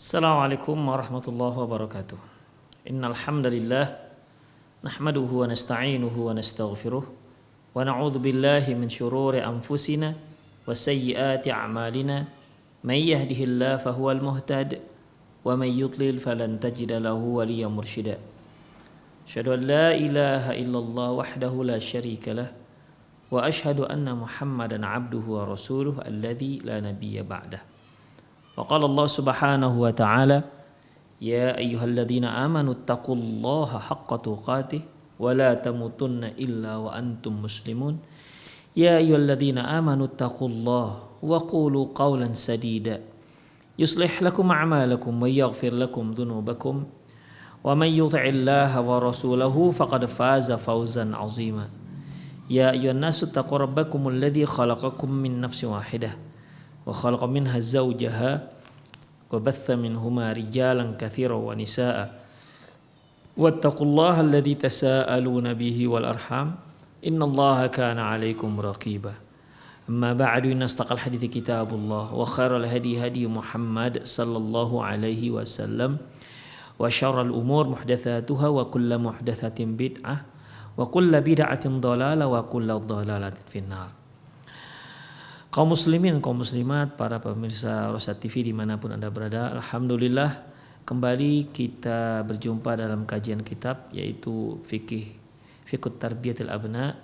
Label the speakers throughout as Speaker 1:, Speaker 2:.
Speaker 1: Assalamualaikum warahmatullahi wabarakatuh. Innal hamdalillah nahmaduhu wa nasta'inuhu wa nastaghfiruh wa na'udzu billahi min shururi anfusina wa sayyiati a'malina may yahdihillahu fahuwal muhtad wa may yudlil falan tajida lahu waliyyan mursyida. Asyhadu an la ilaha illallah wahdahu la syarika lah wa asyhadu anna Muhammadan 'abduhu wa rasuluhu alladzi la nabiyya ba'dah. وقال الله سبحانه وتعالى يا أيها الذين آمنوا اتقوا الله حق تقاته ولا تموتن إلا وأنتم مسلمون يا أيها الذين آمنوا اتقوا الله وقولوا قولا سديدا يصلح لكم أعمالكم ويغفر لكم ذنوبكم ومن يطع الله ورسوله فقد فاز فوزا عظيما يا أيها الناس اتقوا ربكم الذي خلقكم من نفس واحدة وخلق منها زوجها وبث منهما رجالا كثيرا ونساء واتقوا الله الذي تساءلون به والأرحام إن الله كان عليكم رقيبا أما بعد إن أصدق الحديث كتاب الله وخير الهدي هدي محمد صلى الله عليه وسلم وشر الأمور محدثاتها وكل محدثة بدعة وكل بدعة ضلالة وكل ضلالة في النار. Kaum muslimin, kaum muslimat, para pemirsa Rosyad TV dimanapun Anda berada, alhamdulillah kembali kita berjumpa dalam kajian kitab yaitu Fiqh Tarbiyatil Abna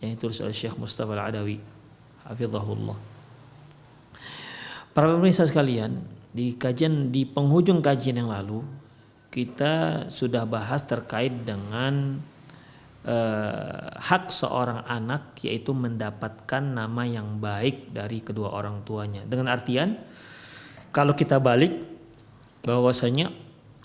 Speaker 1: yang ditulis oleh Syekh Mustafa Al-Adawi hafizahullah. Para pemirsa sekalian, di penghujung kajian yang lalu kita sudah bahas terkait dengan hak seorang anak, yaitu mendapatkan nama yang baik dari kedua orang tuanya. Dengan artian kalau kita balik bahwasanya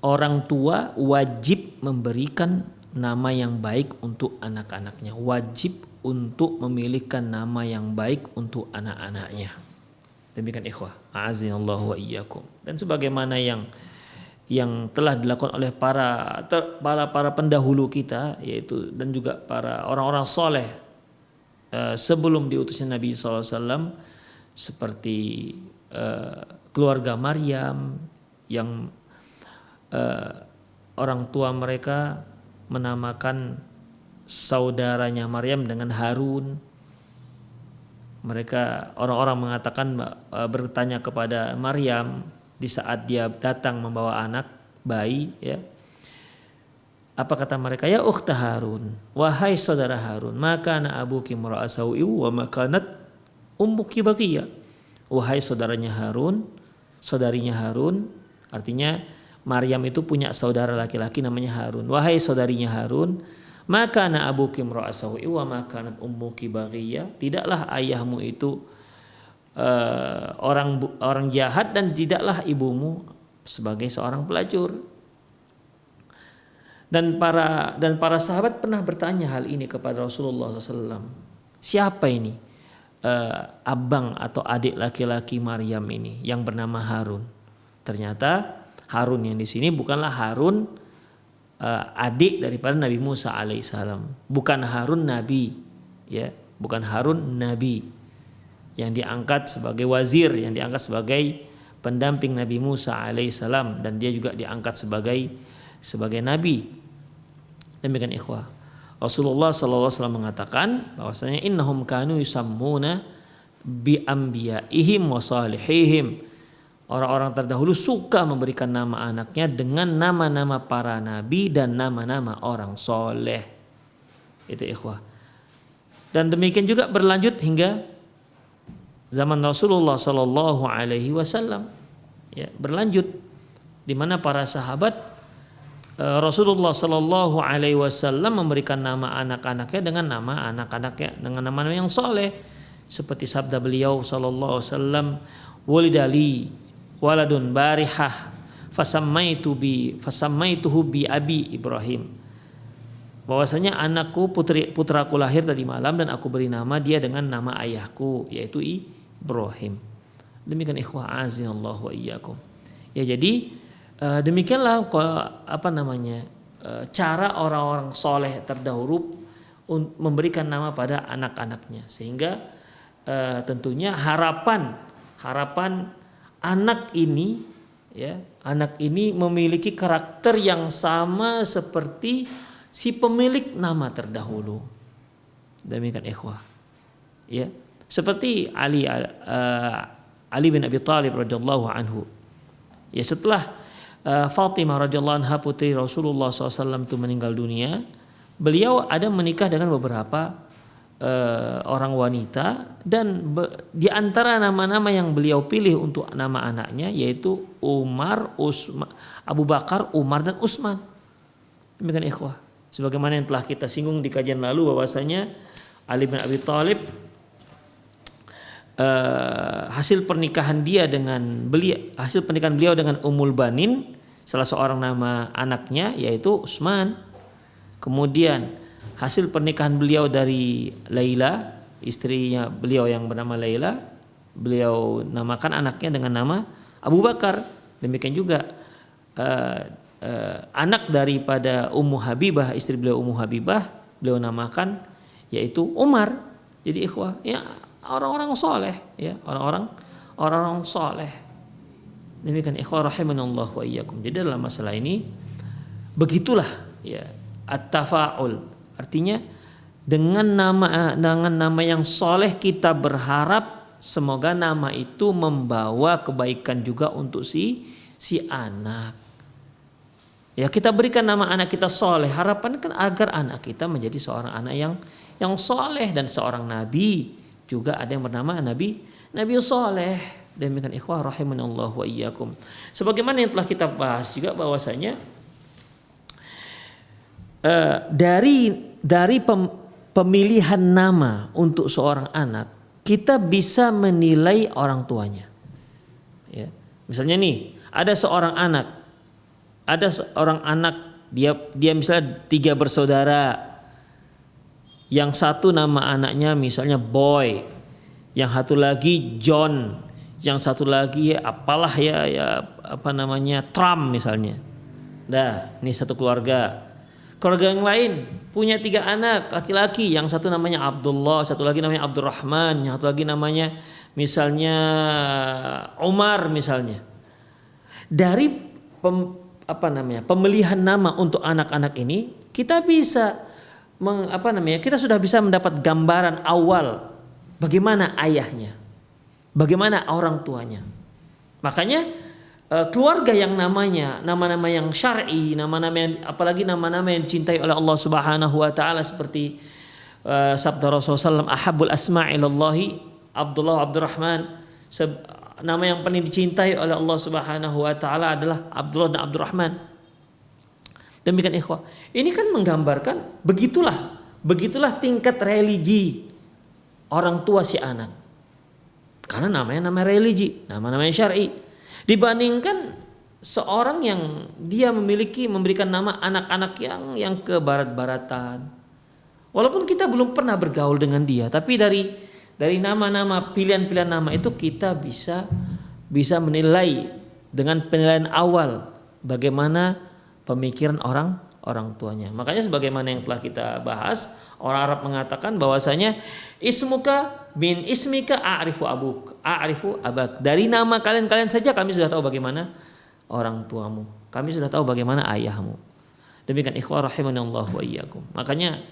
Speaker 1: orang tua wajib memberikan nama yang baik untuk anak-anaknya, wajib untuk memilihkan nama yang baik untuk anak-anaknya. Demikian ikhwah, a'azinallahu wa iyyakum. Dan sebagaimana yang telah dilakukan oleh para pendahulu kita, yaitu dan juga para orang-orang soleh sebelum diutusnya Nabi SAW, seperti keluarga Maryam yang orang tua mereka menamakan saudaranya Maryam dengan Harun. Mereka orang-orang mengatakan, bertanya kepada Maryam di saat dia datang membawa anak bayi, ya. Apa kata mereka? Ya ukhta Harun, wahai saudara Harun, maka ana abuki mura'a sau'i wa makanat ummuki baqiya. Wahai saudaranya Harun, saudarinya Harun, artinya Maryam itu punya saudara laki-laki namanya Harun. Wahai saudarinya Harun, maka ana abuki mura'a sau'i wa makanat ummuki baqiya. Tidaklah ayahmu itu orang jahat dan tidaklah ibumu sebagai seorang pelacur. Dan para sahabat pernah bertanya hal ini kepada Rasulullah SAW. Siapa ini abang atau adik laki-laki Maryam ini yang bernama Harun? Ternyata Harun yang di sini bukanlah Harun adik daripada Nabi Musa alaihissalam, bukan Harun Nabi, ya, bukan Harun Nabi yang diangkat sebagai wazir, yang diangkat sebagai pendamping Nabi Musa alaihissalam, dan dia juga diangkat sebagai nabi. Demikian ikhwah, Rasulullah SAW mengatakan bahwasanya innahum kanu yusammuna bi anbiya'ihim wa salihihim. Orang-orang terdahulu suka memberikan nama anaknya dengan nama-nama para nabi dan nama-nama orang soleh. Itu ikhwah. Dan demikian juga berlanjut hingga zaman Rasulullah Sallallahu Alaihi Wasallam, ya, berlanjut di mana para sahabat Rasulullah Sallallahu Alaihi Wasallam memberikan nama anak-anaknya dengan nama anak-anaknya dengan nama-nama yang soleh, seperti sabda beliau Sallallahu Alaihi Wasallam, walidali waladun barihah fasammaituhu bi abi Ibrahim. Bahwasanya anakku putraku lahir tadi malam dan aku beri nama dia dengan nama ayahku, yaitu Ibrahim. Demikian ikhwah azinallahu wa iyyakum. Ya, jadi demikianlah cara orang-orang soleh terdahulu memberikan nama pada anak-anaknya, sehingga tentunya harapan anak ini ya, anak ini memiliki karakter yang sama seperti si pemilik nama terdahulu. Demikian ikhwah. Ya, seperti Ali bin Abi Thalib radhiyallahu anhu. Ya, setelah Fatimah radhiyallahu anha putri Rasulullah SAW itu meninggal dunia, beliau ada menikah dengan beberapa orang wanita, dan di antara nama-nama yang beliau pilih untuk nama anaknya yaitu Abu Bakar, Umar dan Utsman. Demikian ikhwah. Sebagaimana yang telah kita singgung di kajian lalu bahwasanya Ali bin Abi Thalib hasil pernikahan beliau dengan Ummul Banin, salah seorang nama anaknya yaitu Utsman. Kemudian hasil pernikahan beliau dari Laila, istrinya beliau yang bernama Laila, beliau namakan anaknya dengan nama Abu Bakar. Demikian juga anak daripada Ummu Habibah, istri beliau Ummu Habibah, beliau namakan yaitu Umar. Jadi ikhwah, ya orang-orang soleh, ya orang-orang soleh. Demikian ikhwah rahimanallah wa iyyakum. Jadi dalam masalah ini begitulah ya at-tafa'ul. Artinya dengan nama yang soleh kita berharap semoga nama itu membawa kebaikan juga untuk si anak. Ya, kita berikan nama anak kita soleh, harapan kan agar anak kita menjadi seorang anak yang soleh, dan seorang nabi juga ada yang bernama Nabi soleh. Demikian ikhwah rahimanallah wa iyyakum. Sebagaimana yang telah kita bahas juga bahwasanya dari pemilihan nama untuk seorang anak kita bisa menilai orang tuanya. Ya. Misalnya nih, ada seorang anak dia misalnya 3 bersaudara. Yang satu nama anaknya misalnya Boy, yang satu lagi John, yang satu lagi apalah Trump misalnya. Dah, ini satu keluarga. Keluarga yang lain punya 3 anak laki-laki, yang satu namanya Abdullah, satu lagi namanya Abdurrahman, yang satu lagi namanya misalnya Umar misalnya. Dari pemilihan nama untuk anak-anak ini kita bisa kita sudah bisa mendapat gambaran awal bagaimana ayahnya, bagaimana orang tuanya. Makanya keluarga yang nama-nama yang syar'i, apalagi nama-nama yang dicintai oleh Allah Subhanahu wa taala seperti sabda Rasulullah SAW, ahabbul asma'illahi Abdullah Abdurrahman. Nama yang paling dicintai oleh Allah Subhanahu wa taala adalah Abdullah dan Abdurrahman. Demikian ikhwah. Ini kan menggambarkan begitulah tingkat religi orang tua si anak. Karena namanya nama religi, nama-nama syar'i. Dibandingkan seorang yang dia memberikan nama anak-anak yang ke barat-baratan. Walaupun kita belum pernah bergaul dengan dia, tapi dari nama-nama, pilihan-pilihan nama itu kita bisa menilai dengan penilaian awal bagaimana pemikiran orang tuanya. Makanya sebagaimana yang telah kita bahas, orang Arab mengatakan bahwasanya ismuka bin ismika a'rifu abak. Dari nama kalian saja kami sudah tahu bagaimana orang tuamu. Kami sudah tahu bagaimana ayahmu. Demikian ikhwah rahimanallah wa iyyakum. Makanya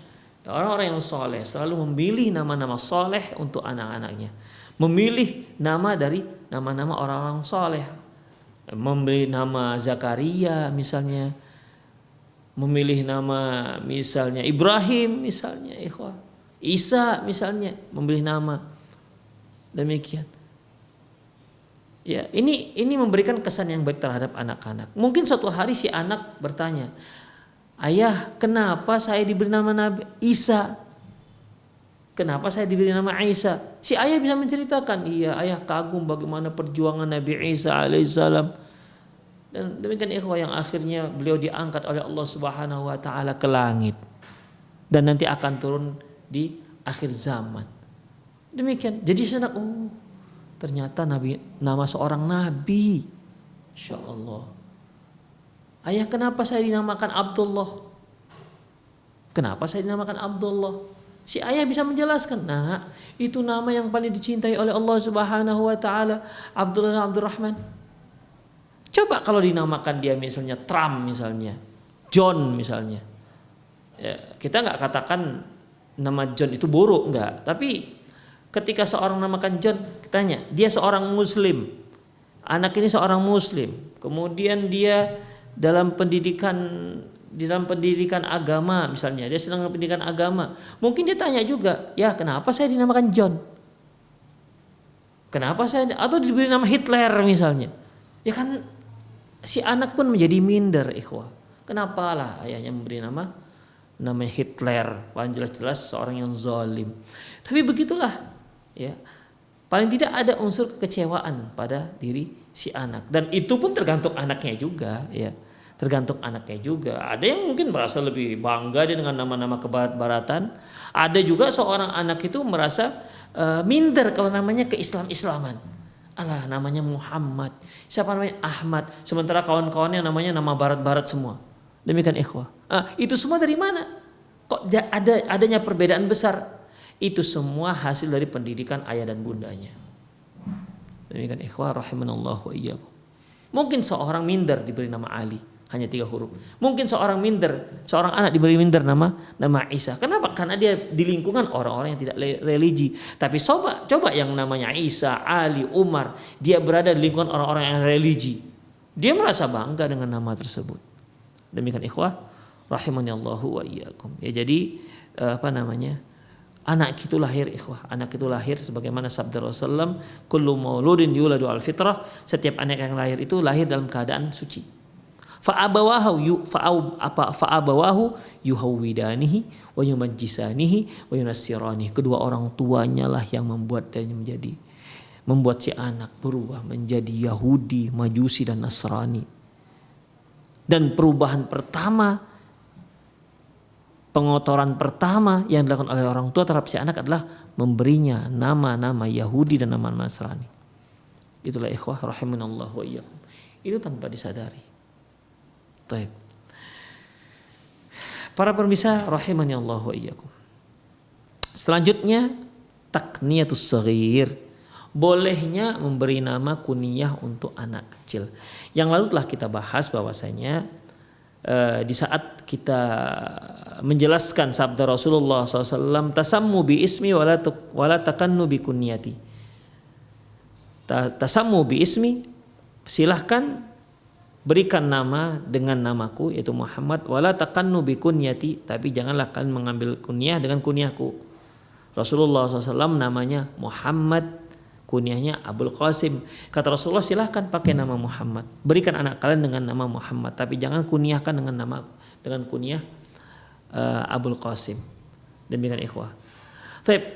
Speaker 1: orang-orang yang soleh selalu memilih nama-nama soleh untuk anak-anaknya. Memilih nama dari nama-nama orang-orang soleh. Memilih nama Zakaria misalnya, memilih nama misalnya Ibrahim misalnya, ikhwah, Isa misalnya, memilih nama demikian. Ya, ini memberikan kesan yang baik terhadap anak-anak. Mungkin suatu hari si anak bertanya, ayah, kenapa saya diberi nama Nabi Isa? Kenapa saya diberi nama Isa? Si ayah bisa menceritakan, iya ayah kagum bagaimana perjuangan Nabi Isa alaihissalam. Dan demikian ikhwah yang akhirnya beliau diangkat oleh Allah Subhanahu wa taala ke langit. Dan nanti akan turun di akhir zaman. Demikian. Jadi saya ternyata nama seorang nabi. Insyaallah. Ayah, kenapa saya dinamakan Abdullah? Kenapa saya dinamakan Abdullah? Si ayah bisa menjelaskan, nah itu nama yang paling dicintai oleh Allah Subhanahu wa taala, Abdullah dan Abdurrahman. Coba kalau dinamakan dia misalnya Trump misalnya, John misalnya. Ya, kita nggak katakan nama John itu buruk, enggak. Tapi ketika seorang namakan John, tanya, dia seorang muslim. Anak ini seorang muslim. Kemudian dia dalam pendidikan agama misalnya, dia sedang pendidikan agama. Mungkin dia tanya juga, ya kenapa saya dinamakan John? Kenapa saya, atau diberi nama Hitler misalnya. Ya kan si anak pun menjadi minder, ikhwah. Kenapa lah ayahnya memberi namanya Hitler? Paling jelas-jelas seorang yang zalim. Tapi begitulah, ya. Paling tidak ada unsur kekecewaan pada diri si anak. Dan itu pun tergantung anaknya juga, ya. Tergantung anaknya juga. Ada yang mungkin merasa lebih bangga dia dengan nama-nama kebarat-baratan. Ada juga seorang anak itu merasa minder kalau namanya keislam-islaman. Alah, namanya Muhammad. Siapa namanya Ahmad. Sementara kawan-kawannya namanya nama barat-barat semua. Demikian ikhwah. Itu semua dari mana? Kok adanya perbedaan besar? Itu semua hasil dari pendidikan ayah dan bundanya. Demikian ikhwah rahimanallahu wa iyyakum. Mungkin seorang minder diberi nama Ali, hanya 3 huruf. Mungkin seorang anak diberi minder nama Isa. Kenapa? Karena dia di lingkungan orang-orang yang tidak religi. Tapi coba yang namanya Isa, Ali, Umar, dia berada di lingkungan orang-orang yang religi. Dia merasa bangga dengan nama tersebut. Demikian ikhwah rahimanallahu wa iyyakum. Ya, jadi anak itu lahir, ikhwah. Anak itu lahir sebagaimana sabda Rasulullah, kullu mauludin yuladu al fitrah. Setiap anak yang lahir itu lahir dalam keadaan suci. Fa'abawahu yuhawwidanihi wa yumajjisanihi wa yunassiranihi. Kedua orang tuanya lah yang membuat si anak berubah menjadi Yahudi, Majusi dan Nasrani. Dan perubahan pertama, pengotoran pertama yang dilakukan oleh orang tua terhadap si anak adalah memberinya nama-nama Yahudi dan nama-nama Nasrani. Itulah ikhwah rahimanallahu wa iyyakum. Itu tanpa disadari. Taib. Para pemirsa rahimani Allah wa iyyakum. Selanjutnya takniyatus shaghir. Bolehnya memberi nama kunyah untuk anak kecil. Yang lalu telah kita bahas bahwasanya di saat kita menjelaskan sabda Rasulullah SAW, tasammu bi ismi wala takannu bi kunyati. Tasammu bi ismi, silahkan berikan nama dengan namaku yaitu Muhammad, wala takannu bi kunyati, tapi janganlah kalian mengambil kunyah dengan kunyahku. Rasulullah SAW namanya Muhammad, kunyahnya Abul Qasim. Kata Rasulullah, silahkan pakai nama Muhammad, berikan anak kalian dengan nama Muhammad, tapi jangan kunyahkan dengan kunyah Abul Qasim. Demikian ikhwah.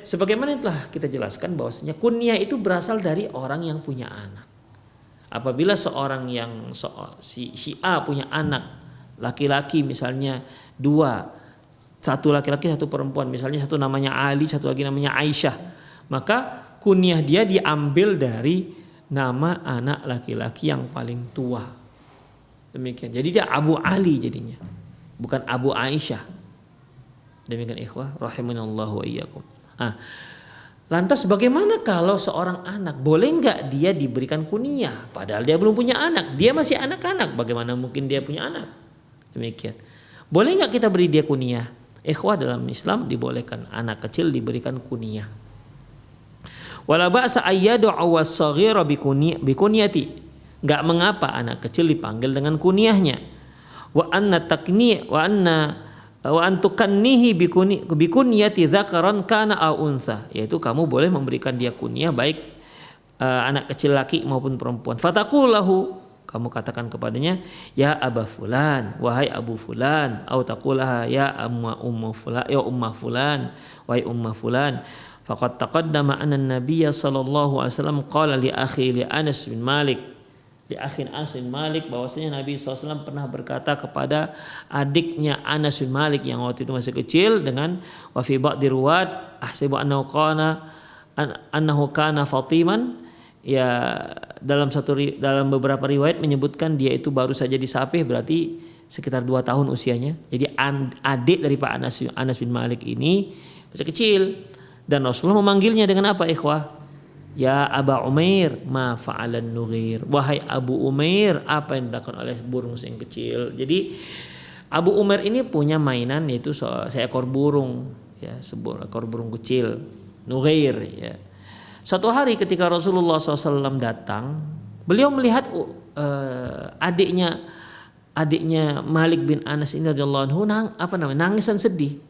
Speaker 1: Sebagaimana telah kita jelaskan bahwasanya kunyah itu berasal dari orang yang punya anak. Apabila seorang yang si A punya anak laki-laki misalnya 2, satu laki-laki satu perempuan, misalnya satu namanya Ali, satu lagi namanya Aisyah, maka kunyah dia diambil dari nama anak laki-laki yang paling tua. Demikian. Jadi dia Abu Ali jadinya, bukan Abu Aisyah. Demikian ikhwah rahimanallahu wa iyyakum. Lantas bagaimana kalau seorang anak, boleh nggak dia diberikan kunyah padahal dia belum punya anak, dia masih anak-anak, bagaimana mungkin dia punya anak? Demikian. Boleh nggak kita beri dia kunyah? Ikhwah, dalam Islam dibolehkan anak kecil diberikan kunyah. Wala ba'sa ayyadu awas-shaghira bikunyati. Enggak mengapa anak kecil dipanggil dengan kunyahnya. Wa antukannihi bikunyati dzakaran kana au unsa, yaitu kamu boleh memberikan dia kunyah baik anak kecil laki maupun perempuan. Fataqulahu, kamu katakan kepadanya ya Aba fulan, wahai Abu fulan, atau taqulaha ya umma fulan, ya umma fulan, wahai umma fulan. Faqad taqaddama anna an-nabiy sallallahu alaihi wasallam qala li akhi li Anas bin Malik, di akhin Anas bin Malik, bahwasanya Nabi SAW pernah berkata kepada adiknya Anas bin Malik yang waktu itu masih kecil dengan wa fi ba'di ruwat ahsibu annahu kana Fatiman, ya dalam beberapa riwayat menyebutkan dia itu baru saja disapih, berarti sekitar 2 tahun usianya. Jadi adik dari Pak Anas bin Malik ini masih kecil, dan Rasulullah memanggilnya dengan apa ikhwah? Ya Aba Umair, ma fa'alan nughir. Wahai Abu Umair, apa yang dilakukan oleh burung yang kecil. Jadi Abu Umair ini punya mainan yaitu seekor burung, ya, seekor burung kecil, nughir, ya. Suatu hari ketika Rasulullah SAW datang, beliau melihat adiknya Malik bin Anas ini radhiyallahu anhu nangisan sedih.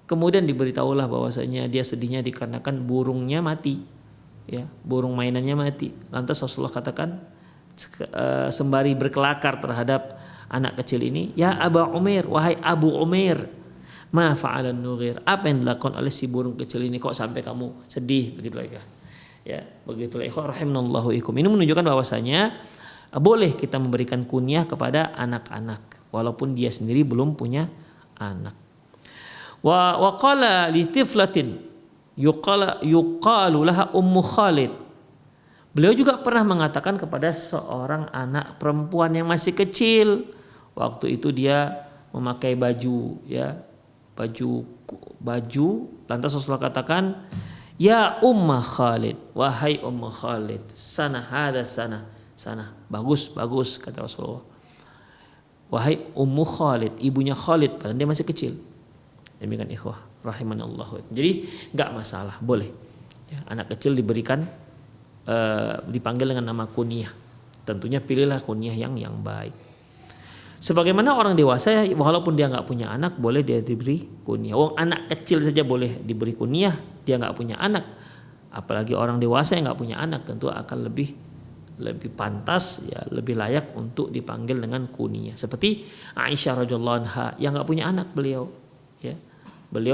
Speaker 1: Kemudian diberitahulah bahwasanya dia sedihnya dikarenakan burungnya mati, ya, burung mainannya mati. Lantas Rasulullah katakan sembari berkelakar terhadap anak kecil ini, ya Aba Umair, wahai Abu Umair, ma fa'alan nughir, apa yang dilakukan oleh si burung kecil ini, kok sampai kamu sedih begitu ya. Ya, begitulah ikhwan rahimanallahu ikum. Ini menunjukkan bahwasanya boleh kita memberikan kunyah kepada anak-anak walaupun dia sendiri belum punya anak. Wa qala li tiflatin yuqalu laha Ummu Khalid. Beliau juga pernah mengatakan kepada seorang anak perempuan yang masih kecil, waktu itu dia memakai baju, ya, baju. Lantas Rasulullah katakan, ya Umma Khalid, wahai Ummu Khalid, sana bagus kata Rasulullah. Wahai Ummu Khalid, ibunya Khalid, padahal dia masih kecil. Demikian ikhwah rahimanallahu. Jadi enggak masalah, boleh. Ya, anak kecil diberikan dipanggil dengan nama kunyah. Tentunya pilihlah kunyah yang baik. Sebagaimana orang dewasa, walaupun dia nggak punya anak, boleh dia diberi kunyah. Anak kecil saja boleh diberi kunyah, dia nggak punya anak. Apalagi orang dewasa yang nggak punya anak, tentu akan lebih pantas, ya, lebih layak untuk dipanggil dengan kunyah. Seperti Aisyah radhiyallahu anha yang nggak punya anak, beliau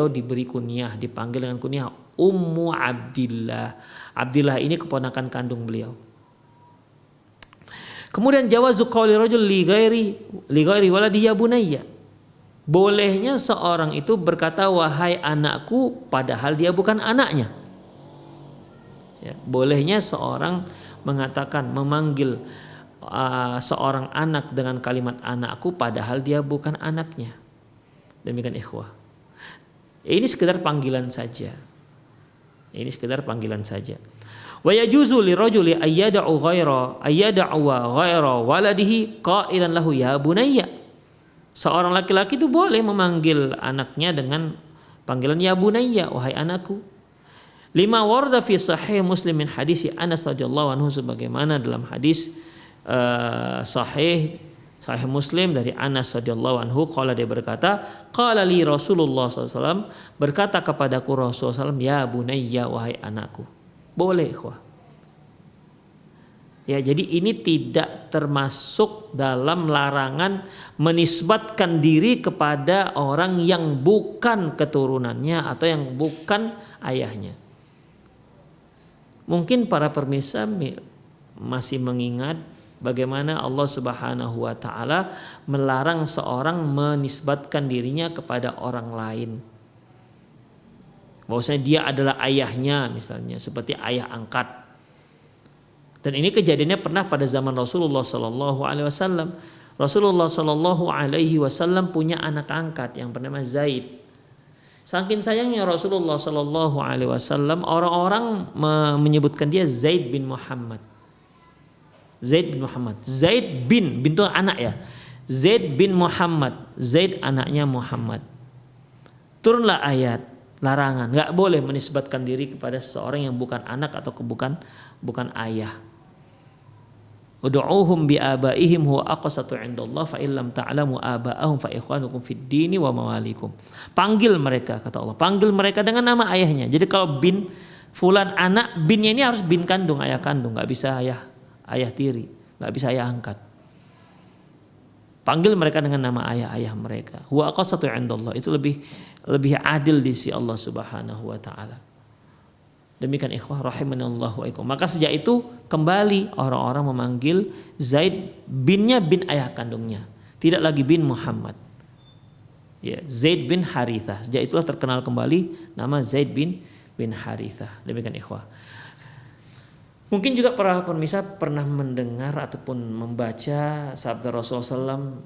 Speaker 1: diberi kunyah, dipanggil dengan kunyah Ummu Abdillah. Abdillah ini keponakan kandung beliau. Kemudian jawazu qauli rajul li ghairi waladi ya bunayya. Bolehnya seorang itu berkata wahai anakku padahal dia bukan anaknya. Ya, bolehnya seorang mengatakan, memanggil seorang anak dengan kalimat anakku padahal dia bukan anaknya. Demikian ikhwah. Ini sekedar panggilan saja. Wa yajuzu lirajuli ayyada'u ghaira waladihi qailan lahu ya bunayya. Seorang laki-laki itu boleh memanggil anaknya dengan panggilan ya bunayya, wahai anakku. Lima warda fi sahih Muslim min hadis Anas radhiyallahu anhu, sebagaimana dalam hadis sahih Muslim dari Anas radhiyallahu anhu, qala, dia berkata, qala li Rasulullah SAW, berkata kepadaku Rasulullah SAW, ya bunayya, wahai anakku. Boleh, ikhwah. Ya, jadi ini tidak termasuk dalam larangan menisbatkan diri kepada orang yang bukan keturunannya atau yang bukan ayahnya. Mungkin para pemirsa masih mengingat bagaimana Allah Subhanahu wa taala melarang seorang menisbatkan dirinya kepada orang lain. Bahwasanya dia adalah ayahnya, misalnya seperti ayah angkat. Dan ini kejadiannya pernah pada zaman Rasulullah sallallahu alaihi wasallam. Rasulullah sallallahu alaihi wasallam punya anak angkat yang bernama Zaid. Saking sayangnya Rasulullah sallallahu alaihi wasallam, orang-orang menyebutkan dia Zaid bin Muhammad. Zaid bin itu anak, ya. Zaid bin Muhammad, Zaid anaknya Muhammad. Turunlah ayat larangan, nggak boleh menisbatkan diri kepada seseorang yang bukan anak atau bukan ayah. Ud'uuhum bi abaihim huwa aqsatu 'indallah fa illam ta'lamu abaahum fa ikhwanukum fid dini wa mawalikum. Panggil mereka, kata Allah, panggil mereka dengan nama ayahnya. Jadi kalau bin fulan anak, binnya ini harus bin kandung, ayah kandung, nggak bisa ayah tiri, nggak bisa ayah angkat. Panggil mereka dengan nama ayah mereka. Huwa aqsatu 'indallah, itu lebih adil di sisi Allah Subhanahu wa taala. Demikian ikhwah rahimanallahu wa ikum. Maka sejak itu kembali orang-orang memanggil Zaid binnya bin ayah kandungnya, tidak lagi bin Muhammad. Ya, Zaid bin Harithah. Sejak itulah terkenal kembali nama Zaid bin Harithah. Demikian ikhwah. Mungkin juga para pemirsa pernah mendengar ataupun membaca sabda Rasulullah SAW,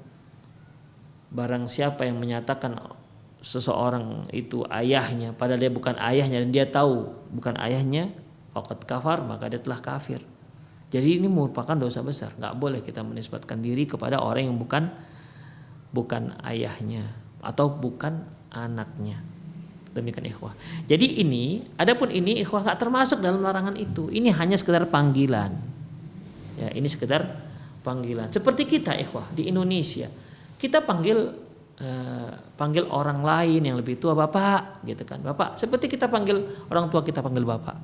Speaker 1: barang siapa yang menyatakan seseorang itu ayahnya padahal dia bukan ayahnya dan dia tahu bukan ayahnya, faqad kafar, maka dia telah kafir. Jadi ini merupakan dosa besar. Nggak boleh kita menisbatkan diri kepada orang yang bukan ayahnya atau bukan anaknya. Demikian ikhwah. Jadi adapun ini ikhwah nggak termasuk dalam larangan itu. Ini hanya sekedar panggilan. Ya, ini sekedar panggilan. Seperti kita ikhwah di Indonesia, kita panggil orang lain yang lebih tua bapak, gitu kan. Bapak, seperti kita panggil orang tua kita panggil bapak.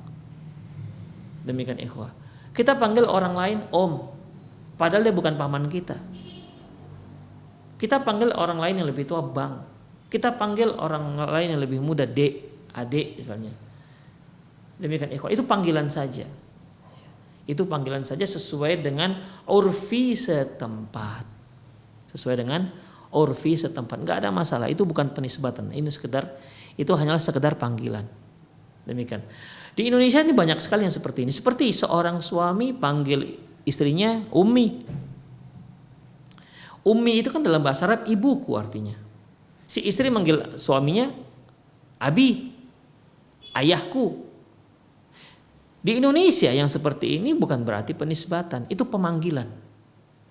Speaker 1: Demikian ikhwah. Kita panggil orang lain om, padahal dia bukan paman kita. Kita panggil orang lain yang lebih tua bang. Kita panggil orang lain yang lebih muda dek, adik misalnya. Demikian ikhwah, itu panggilan saja. Itu panggilan saja sesuai dengan urfi setempat. Sesuai dengan urfi setempat. Enggak ada masalah, itu bukan penisbatan. Itu hanyalah sekedar panggilan. Demikian. Di Indonesia ini banyak sekali yang seperti ini. Seperti seorang suami panggil istrinya ummi. Ummi itu kan dalam bahasa Arab ibuku artinya. Si istri manggil suaminya abi, ayahku. Di Indonesia yang seperti ini bukan berarti penisbatan, itu pemanggilan.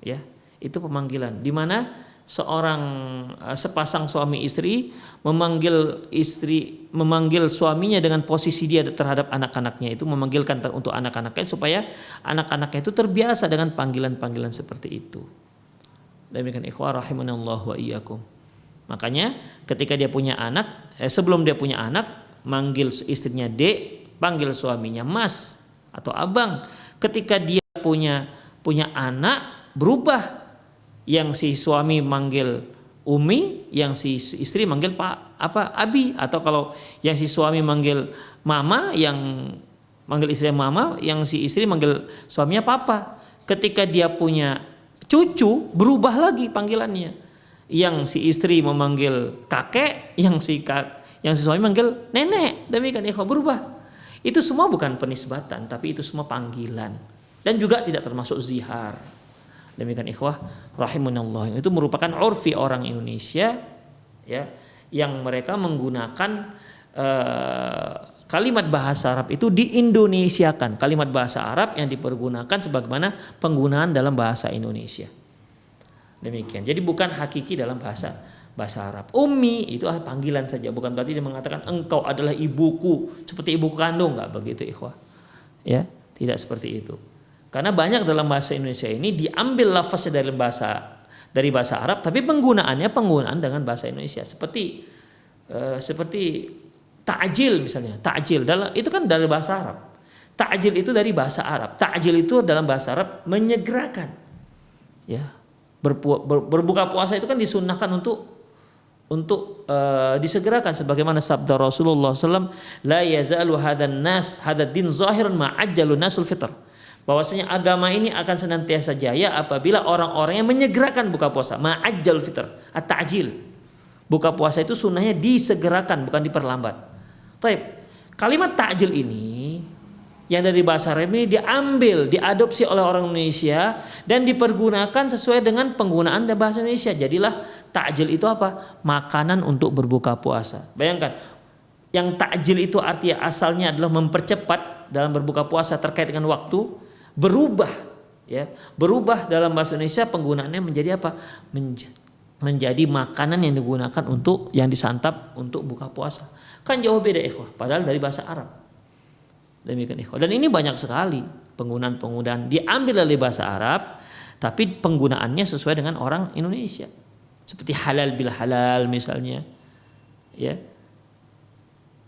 Speaker 1: Ya, itu pemanggilan di mana sepasang suami istri memanggil suaminya dengan posisi dia terhadap anak-anaknya, itu memanggilkan untuk anak-anaknya supaya anak-anaknya itu terbiasa dengan panggilan-panggilan seperti itu. Demikian ikhwah rahimanallah wa iyyakum. Makanya ketika dia punya anak, sebelum dia punya anak, manggil istrinya dek, panggil suaminya mas atau abang. Ketika dia punya anak, berubah, yang si suami manggil umi, yang si istri manggil abi, atau kalau yang si suami manggil mama, yang manggil istri mama, yang si istri manggil suaminya papa. Ketika dia punya cucu, berubah lagi panggilannya. Yang si istri memanggil kakek, yang si suami manggil nenek. Demikian ikhwah, berubah. Itu semua bukan penisbatan, tapi itu semua panggilan. Dan juga tidak termasuk zihar. Demikian ikhwah rahimunallah. Itu merupakan urfi orang Indonesia, ya, yang mereka menggunakan kalimat bahasa Arab itu diindonesiakan. Kalimat bahasa Arab yang dipergunakan sebagaimana penggunaan dalam bahasa Indonesia. Demikian. Jadi bukan hakiki dalam bahasa Arab. Ummi itu panggilan saja, bukan berarti dia mengatakan engkau adalah ibuku seperti ibuku kandung, enggak begitu ikhwah. Ya, tidak seperti itu. Karena banyak dalam bahasa Indonesia ini diambil lafaznya dari bahasa Arab, tapi penggunaan dengan bahasa Indonesia. Seperti ta'jil misalnya. Ta'jil itu kan dari bahasa Arab. Ta'jil itu dari bahasa Arab. Ta'jil itu dalam bahasa Arab menyegerakan. Ya. Berbuka puasa itu kan disunnahkan untuk disegerakan, sebagaimana sabda Rasulullah SAW, la yazalu hadad din zahiran ma'ajjalu nasul fitr. Bahwasanya agama ini akan senantiasa jaya apabila orang-orang yang menyegerakan buka puasa, ma'ajjal fitr, at-ta'jil. Buka puasa itu sunnahnya disegerakan, bukan diperlambat. Taib. Kalimat ta'jil ini yang dari bahasa Arab ini diadopsi oleh orang Indonesia dan dipergunakan sesuai dengan penggunaan bahasa Indonesia. Jadilah takjil itu apa? Makanan untuk berbuka puasa. Bayangkan, yang takjil itu artinya asalnya adalah mempercepat dalam berbuka puasa terkait dengan waktu, berubah berubah dalam bahasa Indonesia penggunaannya menjadi apa? Menjadi makanan yang digunakan untuk yang disantap untuk buka puasa. Kan jauh beda ikhwah, padahal dari bahasa Arab. Demikian ikhwah. Dan ini banyak sekali penggunaan diambil dari bahasa Arab, tapi penggunaannya sesuai dengan orang Indonesia. Seperti halal bil halal misalnya. Ya.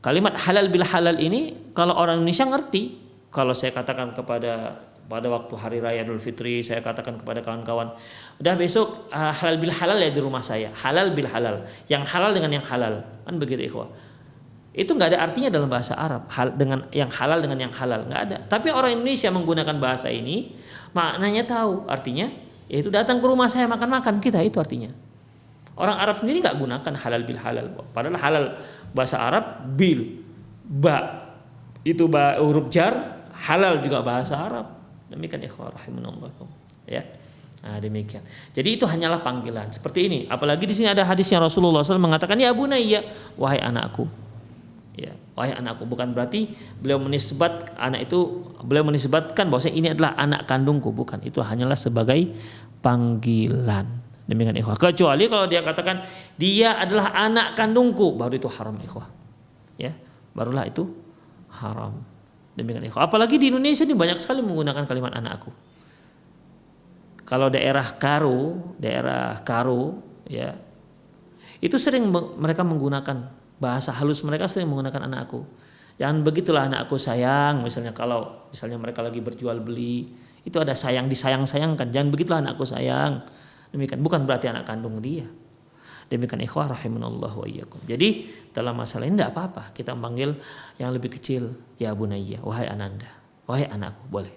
Speaker 1: Kalimat halal bil halal ini kalau orang Indonesia ngerti. Kalau saya katakan pada waktu hari raya Idul Fitri, saya katakan kepada kawan-kawan, udah besok halal bil halal ya di rumah saya. Halal bil halal. Yang halal dengan yang halal. Kan begitu ikhwah. Itu nggak ada artinya dalam bahasa Arab, dengan yang halal dengan yang halal, nggak ada. Tapi orang Indonesia menggunakan bahasa ini, maknanya tahu, artinya yaitu datang ke rumah saya makan-makan, kita itu artinya. Orang Arab sendiri nggak gunakan halal bil halal, padahal halal bahasa Arab bil, ba itu huruf jar, halal juga bahasa Arab. Demikian ikhwah rahimanallah. Ya. Nah, demikian. Jadi itu hanyalah panggilan seperti ini. Apalagi di sini ada hadisnya Rasulullah SAW mengatakan ya bunayya, wahai anakku. Ya, wahai anakku, bukan berarti beliau menisbatkan bahwa ini adalah anak kandungku, bukan. Itu hanyalah sebagai panggilan. Demikian ikhwah. Kecuali kalau dia katakan dia adalah anak kandungku, baru itu haram ikhwah. Ya, barulah itu haram. Demikian ikhwah. Apalagi di Indonesia ini banyak sekali menggunakan kalimat anakku. Kalau daerah Karo, ya, itu sering mereka menggunakan bahasa halus, mereka sering menggunakan anakku. Jangan begitulah anakku sayang, misalnya kalau misalnya mereka lagi berjual beli, itu ada sayang, disayang-sayangkan. Jangan begitulah anakku sayang. Demikian, bukan berarti anak kandung dia. Demikian ikhwah rahimanallah wa iyyakum. Jadi dalam masalah ini tidak apa-apa kita memanggil yang lebih kecil, ya bunayya, wahai ananda, wahai anakku, boleh.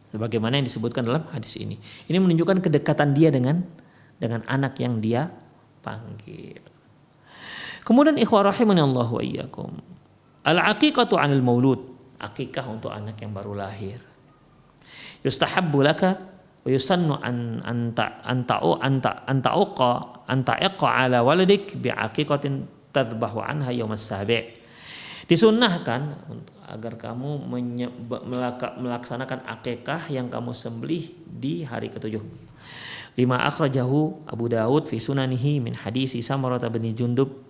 Speaker 1: Sebagaimana yang disebutkan dalam hadis ini. Ini menunjukkan kedekatan dia dengan anak yang dia panggil. Kemudian ikhwah rahimanallahu wa iyyakum. Al-aqiqatu 'anil maulud. Akikah untuk anak yang baru lahir. Yustahabbu laka wa yusannu an ta'aqa 'ala waladik bi aqiqatin tadhbahu anha yaumas sabi'. Disunnahkan agar kamu melaksanakan akikah yang kamu sembelih di hari ketujuh. Lima akhrajahu Abu Dawud fi sunanihi min hadisi Samurah bin Jundub.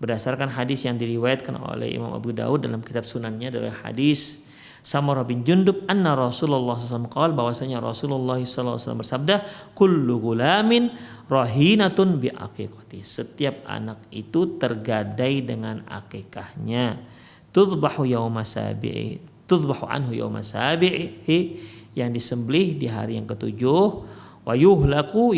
Speaker 1: Berdasarkan hadis yang diriwayatkan oleh Imam Abu Dawud dalam kitab sunannya dari hadis Samurah bin Jundub anna Rasulullah SAW qala, bahwasanya Rasulullah SAW bersabda, kullu gulamin rahinatun bi aqiqati. Setiap anak itu tergadai dengan akikahnya. Tudbahu anhu yauma sabi'i, yang disembelih di hari yang ketujuh. Wa yuhlaku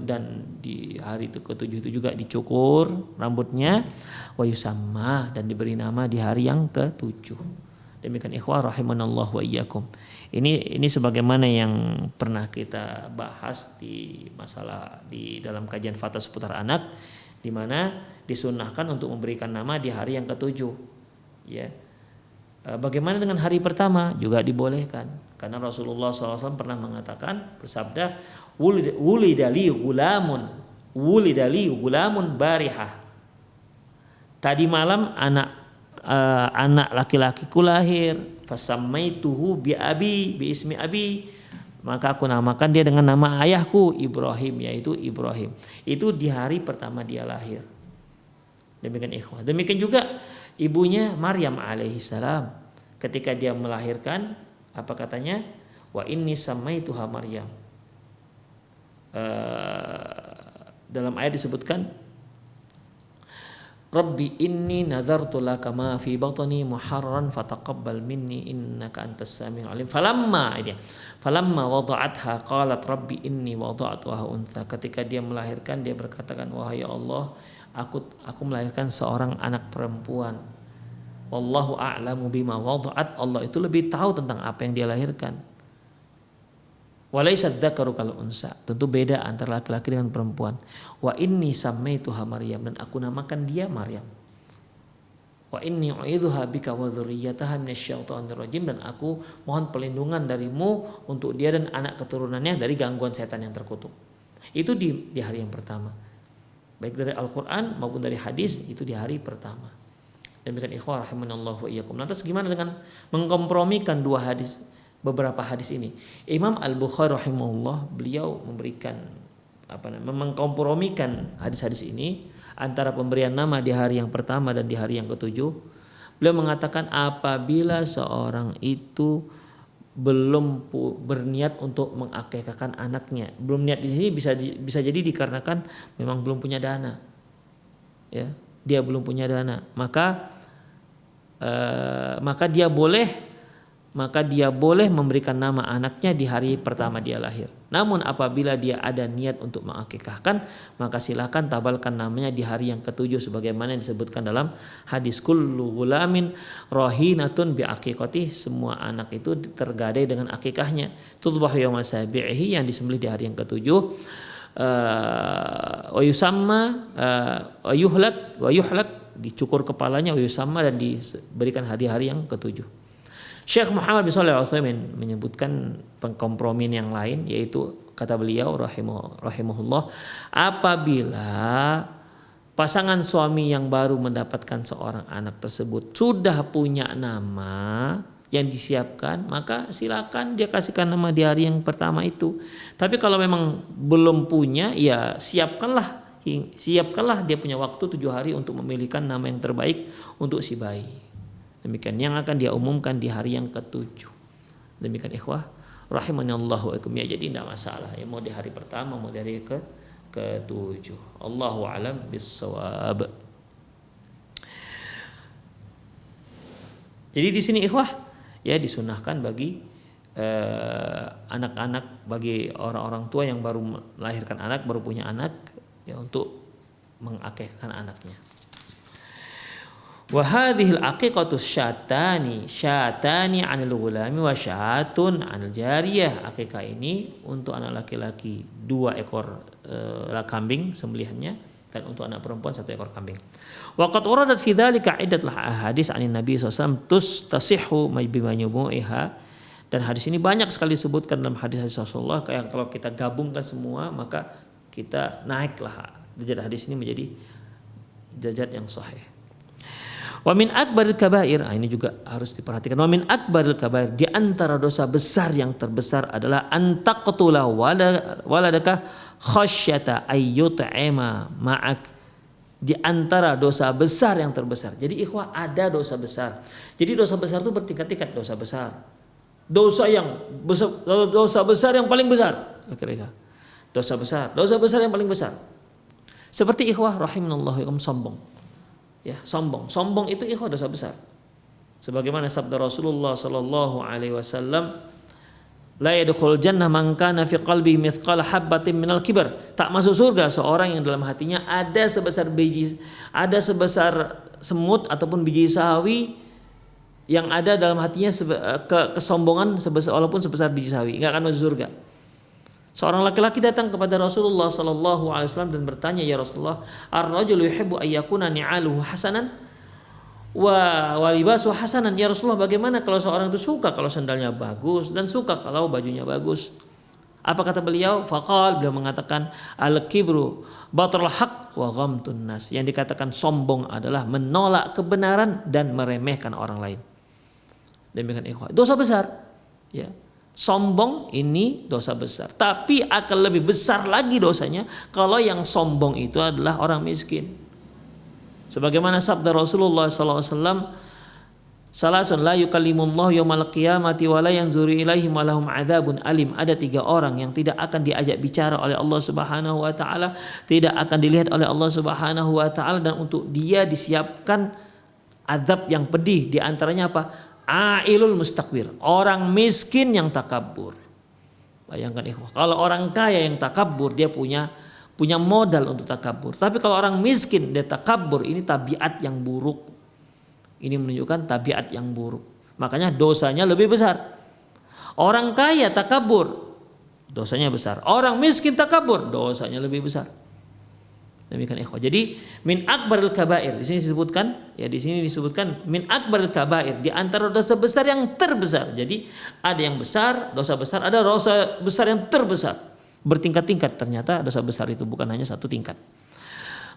Speaker 1: dan di hari ketujuh itu juga dicukur rambutnya. Wa yusamma, dan diberi nama di hari yang ketujuh. Demikian ikhwah rahimanallah wa iyyakum. Ini sebagaimana yang pernah kita bahas di dalam kajian fatwa seputar anak, di mana disunnahkan untuk memberikan nama di hari yang ketujuh. Ya. Bagaimana dengan hari pertama? Juga dibolehkan. Karena Rasulullah SAW pernah mengatakan, bersabda, wulidali gulamun barihah. Tadi malam anak laki-lakiku lahir, fasammaituhu bi ismi abi, maka aku namakan dia dengan nama ayahku Ibrahim, yaitu Ibrahim. Itu di hari pertama dia lahir. Demikian ikhwah. Demikian juga ibunya Maryam alaihissalam, ketika dia melahirkan, apa katanya? Wa inni samaituha Maryam. Dalam ayat disebutkan, Rabbi inni nadartu laka ma fi batni muharran fataqabbal minni innaka antas samiul alim. Falamma wada'atha qalat rabbi inni wada'tuha untha. Ketika dia melahirkan, dia berkatakan, wahai Allah, aku melahirkan seorang anak perempuan. Wallahu a'lamu bima wada'at. Allah itu lebih tahu tentang apa yang dia lahirkan. Walaysa dzakaru kal unsa. Tentu beda antara laki-laki dengan perempuan. Wa inni sammaituha Maryam, dan aku namakan dia Maryam. Wa inni u'idzuha bika wa dzurriyyataha minasyaitonir rajim, dan aku mohon perlindungan darimu untuk dia dan anak keturunannya dari gangguan setan yang terkutuk. Itu di hari yang pertama. Baik dari Al-Qur'an maupun dari hadis, itu di hari pertama. Demikian ikhwah rahimanallahu wa iyyakum. Lantas gimana dengan mengkompromikan beberapa hadis ini? Imam Al-Bukhari rahimahullah, beliau memberikan mengkompromikan hadis-hadis ini antara pemberian nama di hari yang pertama dan di hari yang ketujuh. Beliau mengatakan apabila seorang itu belum berniat untuk mengakikahkan anaknya, belum niat di sini bisa jadi dikarenakan memang belum punya dana. Ya. Dia belum punya dana, maka dia boleh memberikan nama anaknya di hari pertama dia lahir. Namun apabila dia ada niat untuk mengakikahkan, maka silakan tabalkan namanya di hari yang ketujuh, sebagaimana yang disebutkan dalam hadis kullu gulamin rahinatun bi aqiqatih. Semua anak itu tergadai dengan akikahnya. Tudbah yauma sabi'ihi, yang disembelih di hari yang ketujuh. Wa yusamma wa yuhlak, dicukur kepalanya, wa yusamma, dan diberikan hari-hari yang ketujuh. Syekh Muhammad bin Shalih Al-Utsaimin menyebutkan pengkompromian yang lain, yaitu kata beliau rahimahullah, apabila pasangan suami yang baru mendapatkan seorang anak tersebut sudah punya nama yang disiapkan, maka silakan dia kasihkan nama di hari yang pertama itu. Tapi kalau memang belum punya, ya siapkanlah dia punya waktu 7 hari untuk memilihkan nama yang terbaik untuk si bayi. Demikian yang akan dia umumkan di hari yang ke-7. Demikian ikhwah rahimanallahu ikum, ya jadi tidak masalah ya, mau di hari pertama mau di hari ke-7. Allahu a'lam bissawab. Jadi di sini ikhwah ya disunahkan bagi anak-anak, bagi orang-orang tua yang baru melahirkan anak, baru punya anak ya, untuk mengakikahkan anaknya. Wa hadhil aqiqatu syatani 'anil ghulami wa syatun 'anil jariyah. Akikah ini untuk anak laki-laki 2 ekor kambing sembelihannya, dan untuk anak perempuan 1 ekor kambing. Wa qad uradat fi dzalika iddatul ahadits 'anin nabi sallallahu alaihi wasallam tasihhu bimanyubu'iha. Dan hadis ini banyak sekali disebutkan dalam hadis-hadis Rasulullah, kayak kalau kita gabungkan semua maka kita naiklah derajat hadis ini menjadi derajat yang sahih. Wa min akbaril kabair, ini juga harus diperhatikan. Wa min akbaril kabair, di antara dosa besar yang terbesar adalah antaqtula waladaka khasyata ayyut'ima ma'ak. Di antara dosa besar yang terbesar. Jadi ikhwah, ada dosa besar. Jadi dosa besar itu bertingkat-tingkat dosa besar. Dosa besar yang paling besar. Kira-kira. Dosa besar yang paling besar. Seperti ikhwah rahimanallahu sombong. Ya, sombong itu ikhwah dosa besar. Sebagaimana sabda Rasulullah sallallahu alaihi wasallam, la yadkhul jannah man kana fi qalbihi mithqala habatin minal kibar. Tak masuk surga seorang yang dalam hatinya ada sebesar semut ataupun biji sawi, yang ada dalam hatinya kesombongan walaupun sebesar biji sawi, enggak akan masuk surga. Seorang laki-laki datang kepada Rasulullah sallallahu alaihi wasallam dan bertanya, "Ya Rasulullah, ar-rajulu yuhibbu ayyakuna ni'aluhu hasanan wa libasu hasanan." Ya Rasulullah, bagaimana kalau seorang itu suka kalau sandalnya bagus dan suka kalau bajunya bagus? Apa kata beliau? Beliau mengatakan, "Al-kibru batrul haq wa ghamtun nas." Yang dikatakan sombong adalah menolak kebenaran dan meremehkan orang lain. Demikian ikhwah, dosa besar. Ya. Sombong ini dosa besar, tapi akan lebih besar lagi dosanya kalau yang sombong itu adalah orang miskin. Sebagaimana sabda Rasulullah SAW, "Salasun la yukallimullahu yaumal qiyamati wa la yanzuru ilaihim wa lahum adzabun alim." Ada 3 orang yang tidak akan diajak bicara oleh Allah Subhanahu wa taala, tidak akan dilihat oleh Allah Subhanahu wa taala, dan untuk dia disiapkan azab yang pedih. Di antaranya apa? Ailul mustakbir, orang miskin yang takabur. Bayangkan ikhwah, kalau orang kaya yang takabur dia punya modal untuk takabur. Tapi kalau orang miskin dia takabur, ini tabiat yang buruk. Ini menunjukkan tabiat yang buruk. Makanya dosanya lebih besar. Orang kaya takabur, dosanya besar. Orang miskin takabur, dosanya lebih besar. Demikian ikhwah. Jadi min akbaril kabair di sini disebutkan min akbaril kabair, di antara dosa besar yang terbesar. Jadi ada yang besar, dosa besar, ada dosa besar yang terbesar. Bertingkat-tingkat, ternyata dosa besar itu bukan hanya 1 tingkat.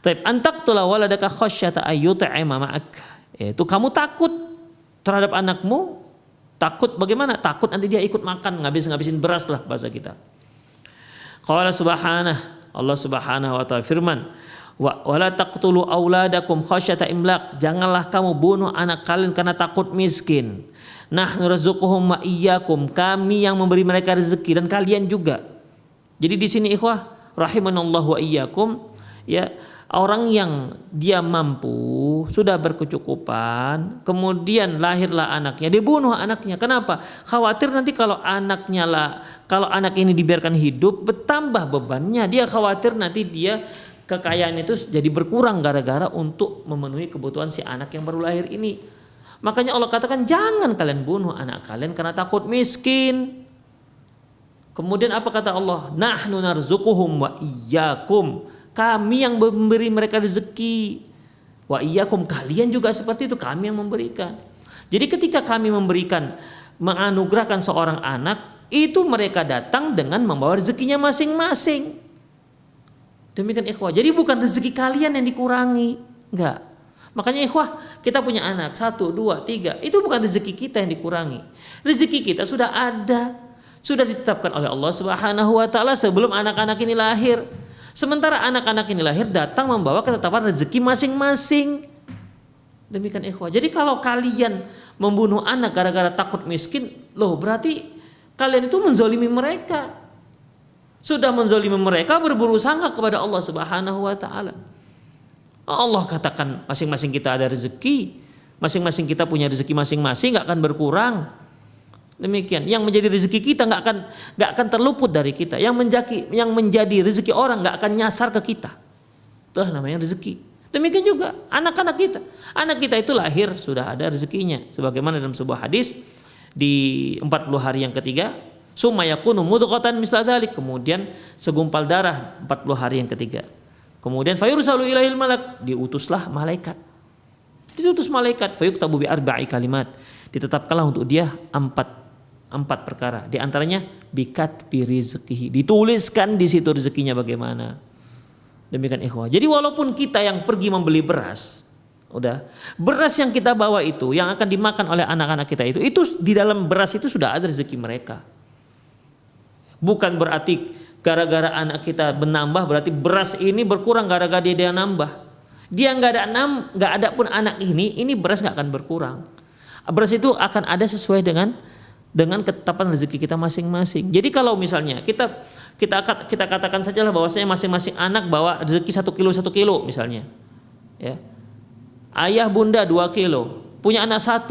Speaker 1: Taib antaqtula waladaka khasyata ayyut'ima ma'ak. Itu kamu takut terhadap anakmu. Takut bagaimana? Takut nanti dia ikut makan, ngabisin beras lah bahasa kita. Qala subhanahu, Allah Subhanahu wa taala firman, "Wala taqtulu auladakum khasyata imlaq." Janganlah kamu bunuh anak kalian karena takut miskin. Nahnu narzuquhum wa iyyakum. Kami yang memberi mereka rezeki dan kalian juga. Jadi di sini ikhwah rahimanallahu wa iyyakum, ya, orang yang dia mampu, sudah berkecukupan, kemudian lahirlah anaknya, dibunuh anaknya. Kenapa? Khawatir nanti kalau anak ini dibiarkan hidup, bertambah bebannya. Dia khawatir nanti dia kekayaan itu jadi berkurang gara-gara untuk memenuhi kebutuhan si anak yang baru lahir ini. Makanya Allah katakan jangan kalian bunuh anak kalian karena takut miskin. Kemudian apa kata Allah? Nahnu narzuquhum wa iyyakum. Kami yang memberi mereka rezeki. Wa iyyakum, kalian juga seperti itu, kami yang memberikan. Jadi ketika kami memberikan, menganugerahkan seorang anak, itu mereka datang dengan membawa rezekinya masing-masing. Demikian ikhwah. Jadi bukan rezeki kalian yang dikurangi, enggak. Makanya ikhwah, kita punya anak 1, 2, 3, itu bukan rezeki kita yang dikurangi. Rezeki kita sudah ada, sudah ditetapkan oleh Allah Subhanahu wa taala sebelum anak-anak ini lahir. Sementara anak-anak ini lahir datang membawa ketetapan rezeki masing-masing. Demikian ikhwah. Jadi kalau kalian membunuh anak gara-gara takut miskin, loh berarti kalian itu menzolimi mereka. Sudah menzolimi mereka, berburu sangka kepada Allah Subhanahu wa taala. Allah katakan masing-masing kita ada rezeki, masing-masing kita punya rezeki masing-masing, nggak akan berkurang. Demikian, yang menjadi rezeki kita nggak akan terluput dari kita. Yang menjadi rezeki orang nggak akan nyasar ke kita. Itulah namanya rezeki. Demikian juga anak-anak kita. Anak kita itu lahir sudah ada rezekinya. Sebagaimana dalam sebuah hadis di 40 hari yang ketiga, summa yakunu mudghatan misla dzalik, kemudian segumpal darah 40 hari yang ketiga. Kemudian fayursalu ilaihil malak, diutuslah malaikat. Diutus malaikat, fayuktabu bi arba'i kalimat. Ditetapkanlah untuk dia empat perkara. Di antaranya bikat bi rizqihi, dituliskan di situ rezekinya bagaimana. Demikian ikhwah. Jadi walaupun kita yang pergi membeli beras, beras yang kita bawa itu yang akan dimakan oleh anak-anak kita itu di dalam beras itu sudah ada rezeki mereka. Bukan berarti gara-gara anak kita menambah berarti beras ini berkurang gara-gara dia nambah. Dia nggak ada pun anak ini beras nggak akan berkurang. Beras itu akan ada sesuai dengan ketetapan rezeki kita masing-masing. Jadi kalau misalnya kita katakan sajalah bahwasanya masing-masing anak bawa rezeki 1 kilo misalnya, ya. Ayah bunda 2 kilo, punya anak 1,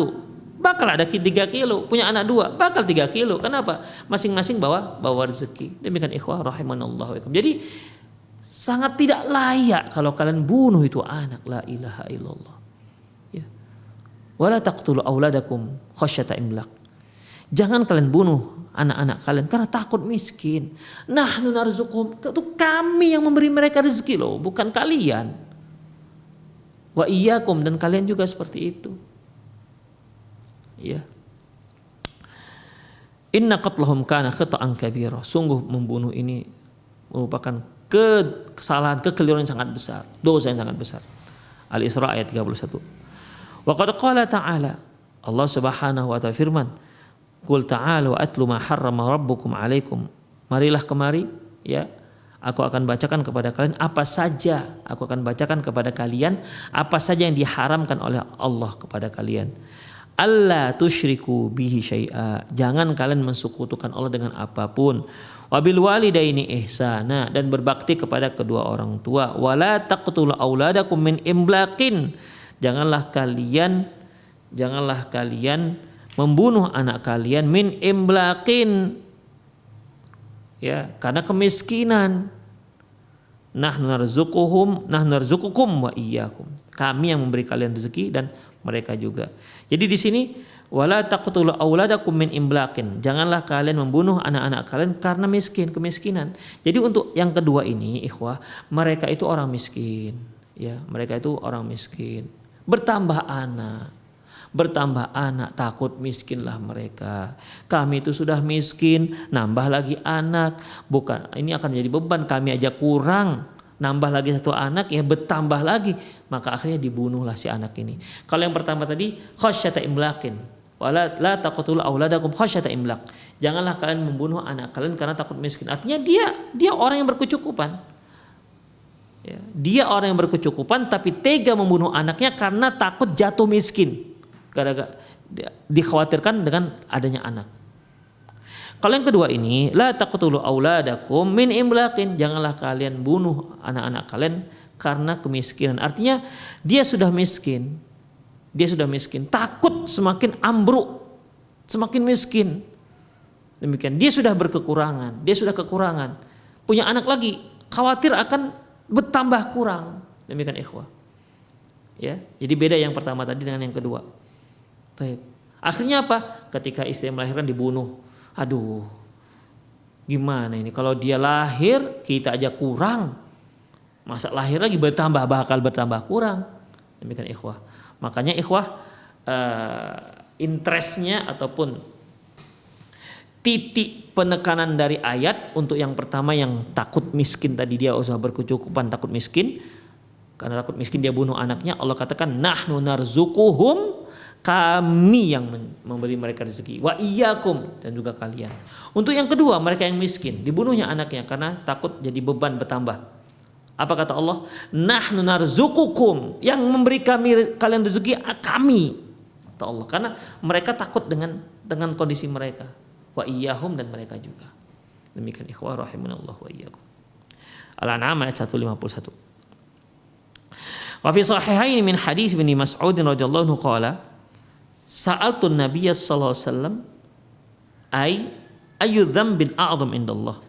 Speaker 1: bakal ada 3 kilo, punya anak 2, bakal 3 kilo. Kenapa? Masing-masing bawa rezeki. Demikian ikhwah rahimanallahu wa iyyyakum. Jadi sangat tidak layak kalau kalian bunuh itu anak, la ilaha illallah. Ya. Wala taqtulu auladakum khasyata imlaq. Jangan kalian bunuh anak-anak kalian karena takut miskin. Nahnu narzuquhum, itu kami yang memberi mereka rezeki loh, bukan kalian. Wa iyyakum, dan kalian juga seperti itu. Ya. Inna qatlahum kana khata'an kabira. Sungguh membunuh ini merupakan kesalahan, kekeliruan yang sangat besar, dosa yang sangat besar. Al-Isra ayat 31. Wa qad qala ta'ala, Allah Subhanahu wa ta'ala firman, qul ta'alu atlu ma harrama rabbukum 'alaikum. Marilah kemari, ya. Aku akan bacakan kepada kalian apa saja yang diharamkan oleh Allah kepada kalian. Allah tusyriku bihi syai'a. Jangan kalian mensekutukan Allah dengan apapun. Wabil walidaini ihsana, dan berbakti kepada kedua orang tua. Wala taqtulu auladakum min imlaqin. Janganlah kalian membunuh anak kalian min imlaqin, ya, karena kemiskinan. Nahnu narzuqukum wa iyyakum. Kami yang memberi kalian rezeki dan mereka juga. Jadi di sini wala taqtulu auladakum min imlaqin. Janganlah kalian membunuh anak-anak kalian karena kemiskinan. Jadi untuk yang kedua ini ikhwah, mereka itu orang miskin, ya, mereka itu orang miskin. Bertambah anak, takut miskinlah mereka. Kami itu sudah miskin, nambah lagi anak, bukan ini akan menjadi beban, kami aja kurang, nambah lagi 1 anak, ya bertambah lagi, maka akhirnya dibunuhlah si anak ini. Kalau yang pertama tadi khasyata imlaqin, wala la taqtulu auladakum khasyata imlaq. Janganlah kalian membunuh anak kalian karena takut miskin. Artinya dia orang yang berkecukupan. Ya, dia orang yang berkecukupan tapi tega membunuh anaknya karena takut jatuh miskin. Gara-gara dikhawatirkan dengan adanya anak. Kalau yang kedua ini, la taqtulu auladakum min imlaqin. Janganlah kalian bunuh anak-anak kalian karena kemiskinan. Artinya dia sudah miskin. Takut semakin ambruk, semakin miskin. Demikian, dia sudah berkekurangan, kekurangan. Punya anak lagi, khawatir akan bertambah kurang. Demikian ikhwah. Ya, jadi beda yang pertama tadi dengan yang kedua. Baik. Akhirnya apa? Ketika istri melahirkan dibunuh. Aduh, gimana ini? Kalau dia lahir kita aja kurang, masa lahir lagi bakal bertambah kurang. Demikian ikhwah. Makanya ikhwah, interestnya ataupun titik penekanan dari ayat untuk yang pertama yang takut miskin tadi, dia usah berkecukupan, takut miskin. Karena takut miskin dia bunuh anaknya. Allah katakan nahnu narzuquhum, kami yang memberi mereka rezeki, wa iyyakum, dan juga kalian. Untuk yang kedua, mereka yang miskin dibunuhnya anaknya karena takut jadi beban bertambah. Apa kata Allah? Nahnu narzuqukum, yang memberi kalian rezeki kami, kata Allah. Karena mereka takut dengan kondisi mereka. Wa iyyahum, dan mereka juga. Demikian ikhwah rahimanallah wa iyyakum. Al-An'am ayat 151. Wa fi sahihain min hadis bin Mas'ud radhiyallahu anhu qala sa'altu an-nabiy sallallahu alaihi wasallam ayu dzambin a'zam indallah.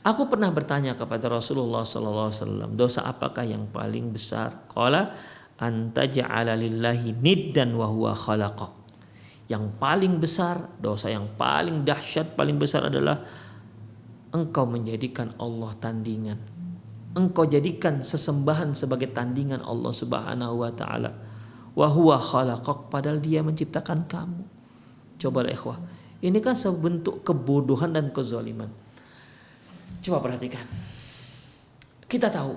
Speaker 1: Aku pernah bertanya kepada Rasulullah sallallahu alaihi wasallam, dosa apakah yang paling besar? Qala anta ja'ala lillahi niddan wa huwa khalaqak. Yang paling besar, dosa yang paling dahsyat, paling besar adalah engkau menjadikan Allah tandingan. Engkau jadikan sesembahan sebagai tandingan Allah Subhanahu wa taala. Wa huwa khalaqak, padahal dia menciptakan kamu. Cobalah ikhwah, ini kan sebentuk kebodohan dan kezaliman. Coba perhatikan. Kita tahu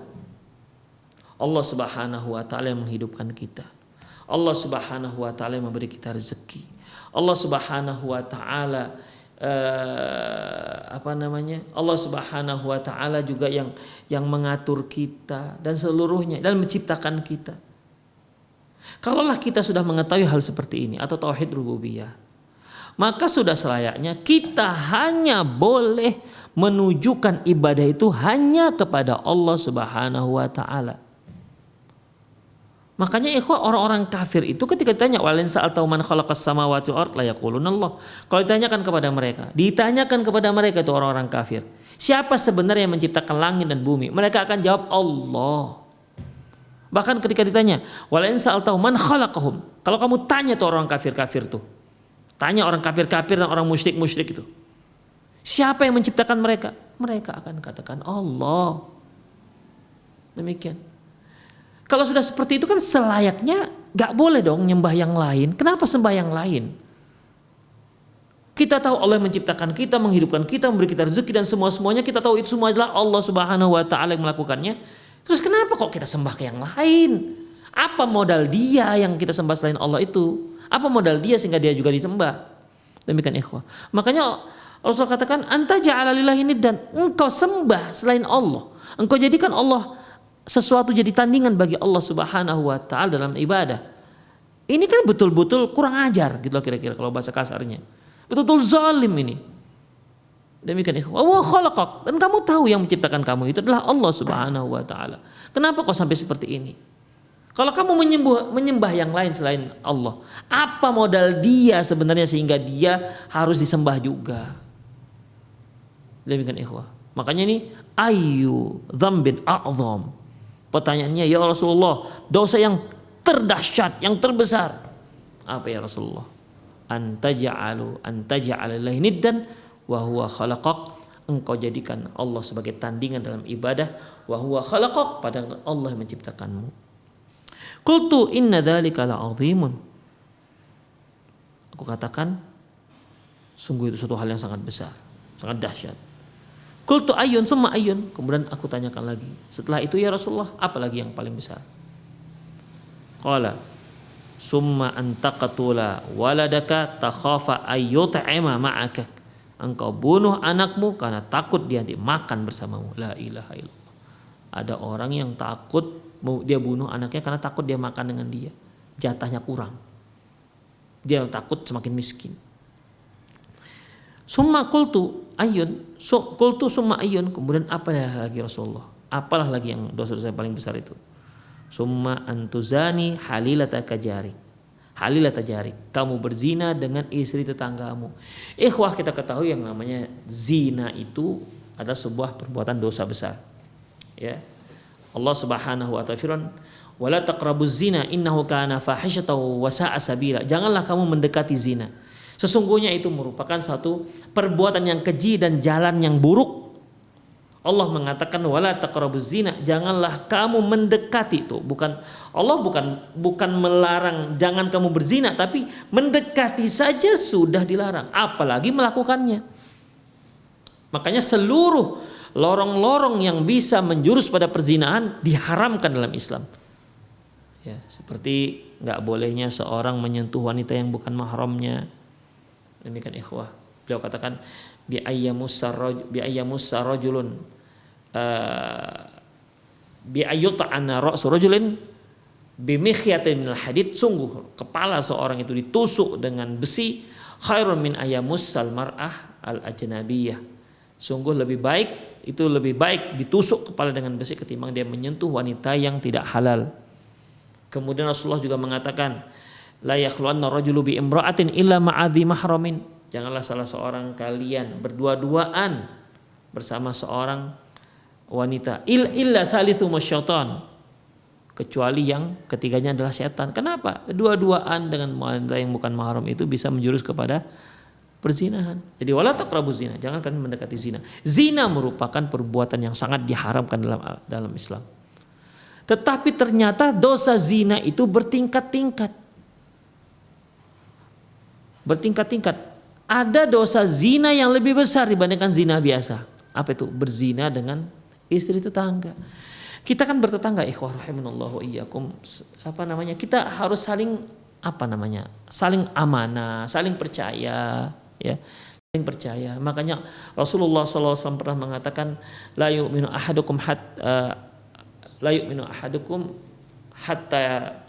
Speaker 1: Allah Subhanahu wa taala yang menghidupkan kita. Allah Subhanahu wa taala yang memberi kita rezeki. Allah Subhanahu wa taala Allah Subhanahu wa taala juga yang mengatur kita dan seluruhnya dan menciptakan kita. Kalaulah kita sudah mengetahui hal seperti ini atau tauhid rububiyah, maka sudah selayaknya kita hanya boleh menunjukkan ibadah itu hanya kepada Allah Subhanahu wa taala. Makanya ikhwah, orang-orang kafir itu ketika ditanya walin sa'alta man khalaqas samawati wal ard la yaquluna Allah. Kalau ditanyakan kepada mereka itu orang-orang kafir, siapa sebenarnya yang menciptakan langit dan bumi? Mereka akan jawab Allah. Bahkan ketika ditanya walin sa'alta man khalaqahum, kalau kamu tanya tuh orang kafir-kafir tuh, tanya orang kafir-kafir dan orang musyrik-musyrik itu, siapa yang menciptakan mereka? Mereka akan katakan Allah. Demikian. Kalau sudah seperti itu kan selayaknya gak boleh dong nyembah yang lain. Kenapa sembah yang lain? Kita tahu Allah yang menciptakan kita, menghidupkan kita, memberi kita rezeki dan semua-semuanya. Kita tahu itu semua adalah Allah Subhanahu wa taala yang melakukannya. Terus kenapa kok kita sembah ke yang lain? Apa modal dia yang kita sembah selain Allah itu? Apa modal dia sehingga dia juga disembah? Demikian ikhwah. Makanya Rasul katakan anta ja'ala lillahi niddan, engkau sembah selain Allah. Engkau jadikan Allah sesuatu jadi tandingan bagi Allah Subhanahu wa taala dalam ibadah. Ini kan betul-betul kurang ajar gitu loh kira-kira kalau bahasa kasarnya. Betul-betul zalim ini. Demikian ikhwah. Wa khalaqak, dan kamu tahu yang menciptakan kamu itu adalah Allah Subhanahu wa taala. Kenapa kok sampai seperti ini? Kalau kamu menyembah yang lain selain Allah, apa modal dia sebenarnya sehingga dia harus disembah juga? Demikian ikhwah. Makanya ini ayu dzambin a'zam. Pertanyaannya, ya Rasulullah, dosa yang terdahsyat, yang terbesar apa ya Rasulullah? Anta ja'ala lillahi niddan wa huwa khalaqak, engkau jadikan Allah sebagai tandingan dalam ibadah, wa huwa khalaqak, padahal Allah yang menciptakanmu. Qultu inna dzalika la'azimun. Aku katakan sungguh itu suatu hal yang sangat besar, sangat dahsyat. Qultu ayyun summa ayyun, kemudian aku tanyakan lagi, setelah itu ya Rasulullah, apa lagi yang paling besar? Qala summa antaqatula waladaka takhafa ayyut'ima ma'aka, engkau bunuh anakmu karena takut dia dimakan bersamamu. La ilaha illallah. Ada orang yang takut dia bunuh anaknya karena takut dia makan dengan dia, jatahnya kurang, dia takut semakin miskin. Summa qultu ayyun, qultu summa ayyun, kemudian apa lagi Rasulullah? Apalah lagi yang dosa-dosa yang paling besar itu? Summa antuzani halilata jarik. Halilata jarik, kamu berzina dengan istri tetanggamu. Ikhwah, kita ketahui yang namanya zina itu adalah sebuah perbuatan dosa besar. Ya. Allah Subhanahu wa ta'ala firman, "Wala taqrabuz zina innahu kana fahisyatan wa sa'a sabila." Janganlah kamu mendekati zina. Sesungguhnya itu merupakan satu perbuatan yang keji dan jalan yang buruk. Allah mengatakan wala taqrabuz zina, janganlah kamu mendekati itu. Allah bukan melarang jangan kamu berzina, tapi mendekati saja sudah dilarang, apalagi melakukannya. Makanya seluruh lorong-lorong yang bisa menjurus pada perzinahan diharamkan dalam Islam. Ya, seperti nggak bolehnya seorang menyentuh wanita yang bukan mahramnya. Demikian ikhwah. Beliau katakan bi ayyamussa rajulun bi ayyuta'ana ra'su rajulin bi mikhyatin minal hadid, sungguh kepala seorang itu ditusuk dengan besi khairun min ayyamussal mar'ah al ajnabiyah. Sungguh lebih baik ditusuk kepala dengan besi ketimbang dia menyentuh wanita yang tidak halal. Kemudian Rasulullah juga mengatakan la yakhluwanna rajulu bi imra'atin illa ma'adhi mahramin. Janganlah salah seorang kalian berdua-duaan bersama seorang wanita illa thalithu masyaitan, kecuali yang ketiganya adalah setan. Kenapa? Dua-duaan dengan wanita yang bukan mahram itu bisa menjurus kepada perzinahan. Jadi wala taqrabuz zina, jangan kalian mendekati zina. Zina merupakan perbuatan yang sangat diharamkan dalam Islam. Tetapi ternyata dosa zina itu bertingkat-tingkat. Ada dosa zina yang lebih besar dibandingkan zina biasa. Apa itu? Berzina dengan istri tetangga. Kita kan bertetangga, ikhwah rahimanallah wa iyyakum. Kita harus saling saling amanah, saling percaya, ya. Saling percaya. Makanya Rasulullah SAW pernah mengatakan la yu'minu ahadukum hatta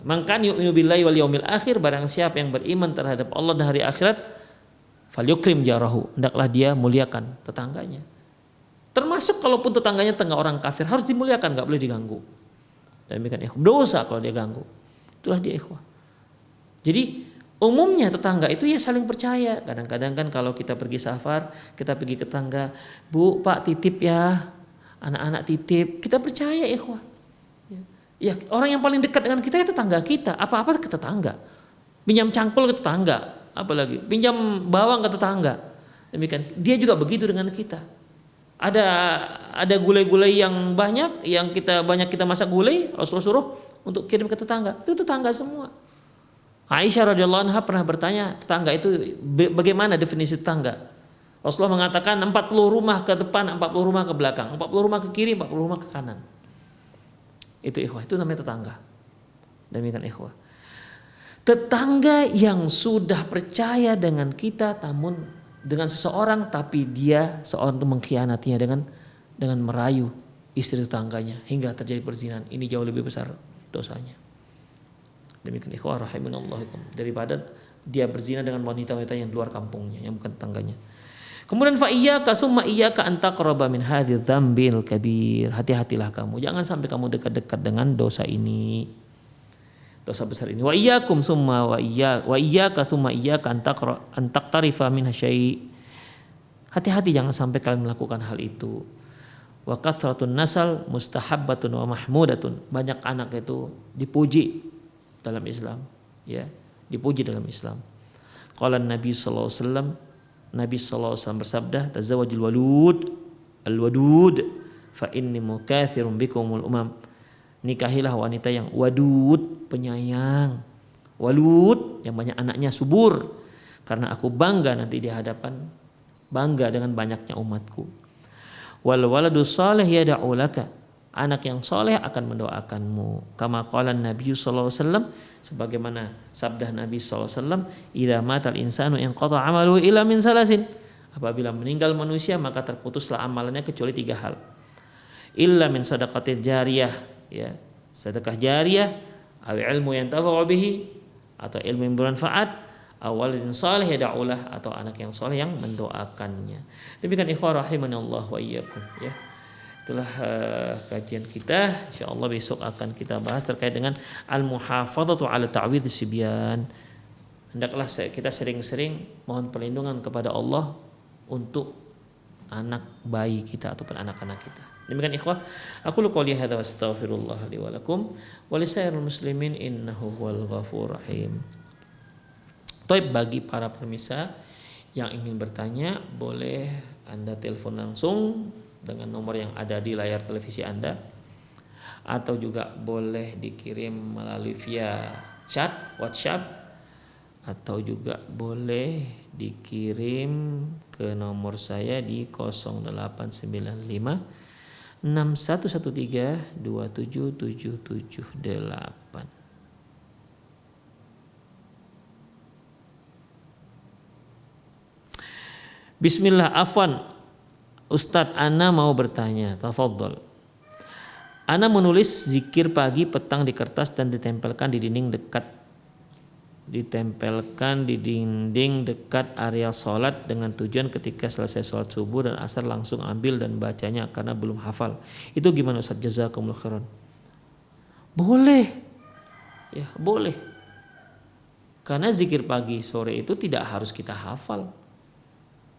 Speaker 1: man kan yu'minu billahi wal yaumil akhir, barang siapa yang beriman terhadap Allah dan hari akhirat, falyukrim jarahu, hendaklah dia muliakan tetangganya. Termasuk kalaupun tetangganya orang kafir, harus dimuliakan, enggak boleh diganggu. Demikian ikhwah, dosa kalau dia ganggu. Itulah dia ikhwah. Jadi umumnya tetangga itu ya saling percaya. Kadang-kadang kan kalau kita pergi safar, kita pergi ke tetangga, Bu, Pak titip ya, anak-anak titip, kita percaya ikhwah. Ya orang yang paling dekat dengan kita ya tetangga kita. Apa-apa ke tetangga. Pinjam cangkul ke tetangga, apalagi pinjam bawang ke tetangga. Demikian dia juga begitu dengan kita. Ada gulai-gulai yang banyak kita masak gulai, Rasulullah suruh untuk kirim ke tetangga. Itu tetangga semua. Aisyah radhiyallahu anha pernah bertanya, tetangga itu bagaimana definisi tetangga? Rasulullah mengatakan 40 rumah ke depan, 40 rumah ke belakang, 40 rumah ke kiri, 40 rumah ke kanan. Itu ikhwah, itu namanya tetangga. Demikian ikhwah. Tetangga yang sudah percaya dengan kita, namun dengan seseorang tapi dia seorang itu mengkhianatinya dengan merayu istri tetangganya hingga terjadi perzinahan, ini jauh lebih besar dosanya. Demikian ikhwah rahimanallah, daripada dia berzina dengan wanita-wanita yang di luar kampungnya, yang bukan tetangganya. Kemudian fa iyyaka summa iyyaka an taqraba min hadhihi dzambil kabir. Hati-hatilah kamu, jangan sampai kamu dekat-dekat dengan dosa ini. Dosa besar ini. Wa iyyakum summa wa iyyaka summa iyyaka an taqtarifa minha syai'. Hati-hati jangan sampai kalian melakukan hal itu. Wa kathratun nasal mustahabbatun wa mahmudatun. Banyak anak itu dipuji dalam Islam, ya, dipuji dalam Islam. Qala Nabi sallallahu alaihi wasallam, Nabi sallallahu alaihi wasallam bersabda, tazawwajul wadud fa inni mukatsirun bikumul umam. Nikahilah wanita yang wadud, penyayang. Walud yang banyak anaknya, subur. Karena aku bangga nanti di hadapan, bangga dengan banyaknya umatku. Wal waladu salih yad'u laka. Anak yang soleh akan mendoakanmu. Kama qala Nabi sallallahu alaihi wasallam, sebagaimana sabda Nabi sallallahu alaihi wasallam, idza matal insanu inqata 'amaluhu illa min salasin. Apabila meninggal manusia maka terputuslah amalannya kecuali 3 hal. Illa min sadaqatil jariyah, ya, sedekah jariyah, aw ilmu yantafa'u bihi, atau ilmu yang bermanfaat, awalin salih yad'ulah, atau anak yang soleh yang mendoakannya. Demikian ikhwah rahimanallah wa iyyakum, ya. Itulah kajian kita. Insyaallah besok akan kita bahas terkait dengan al-muhafadzatu 'ala ta'widz sibyan. Hendaklah kita sering-sering mohon perlindungan kepada Allah untuk anak bayi kita ataupun anak-anak kita. Demikian ikhwah, aku qouli hadza wa astaghfirullah li wa lakum wa lisairil muslimin innahu huwal ghafurur rahim. Baik, bagi para pemirsa yang ingin bertanya, boleh Anda telepon langsung dengan nomor yang ada di layar televisi Anda, atau juga boleh dikirim melalui via chat WhatsApp, atau juga boleh dikirim ke nomor saya di 0895 6113 27778. Bismillah, afwan Ustadz, ana mau bertanya, tafadhol. Ana menulis zikir pagi petang di kertas dan ditempelkan di dinding dekat area sholat dengan tujuan ketika selesai sholat subuh dan asar langsung ambil dan bacanya karena belum hafal. Itu gimana Ustadz? Jazakumullah khairan. Boleh, ya boleh. Karena zikir pagi sore itu tidak harus kita hafal.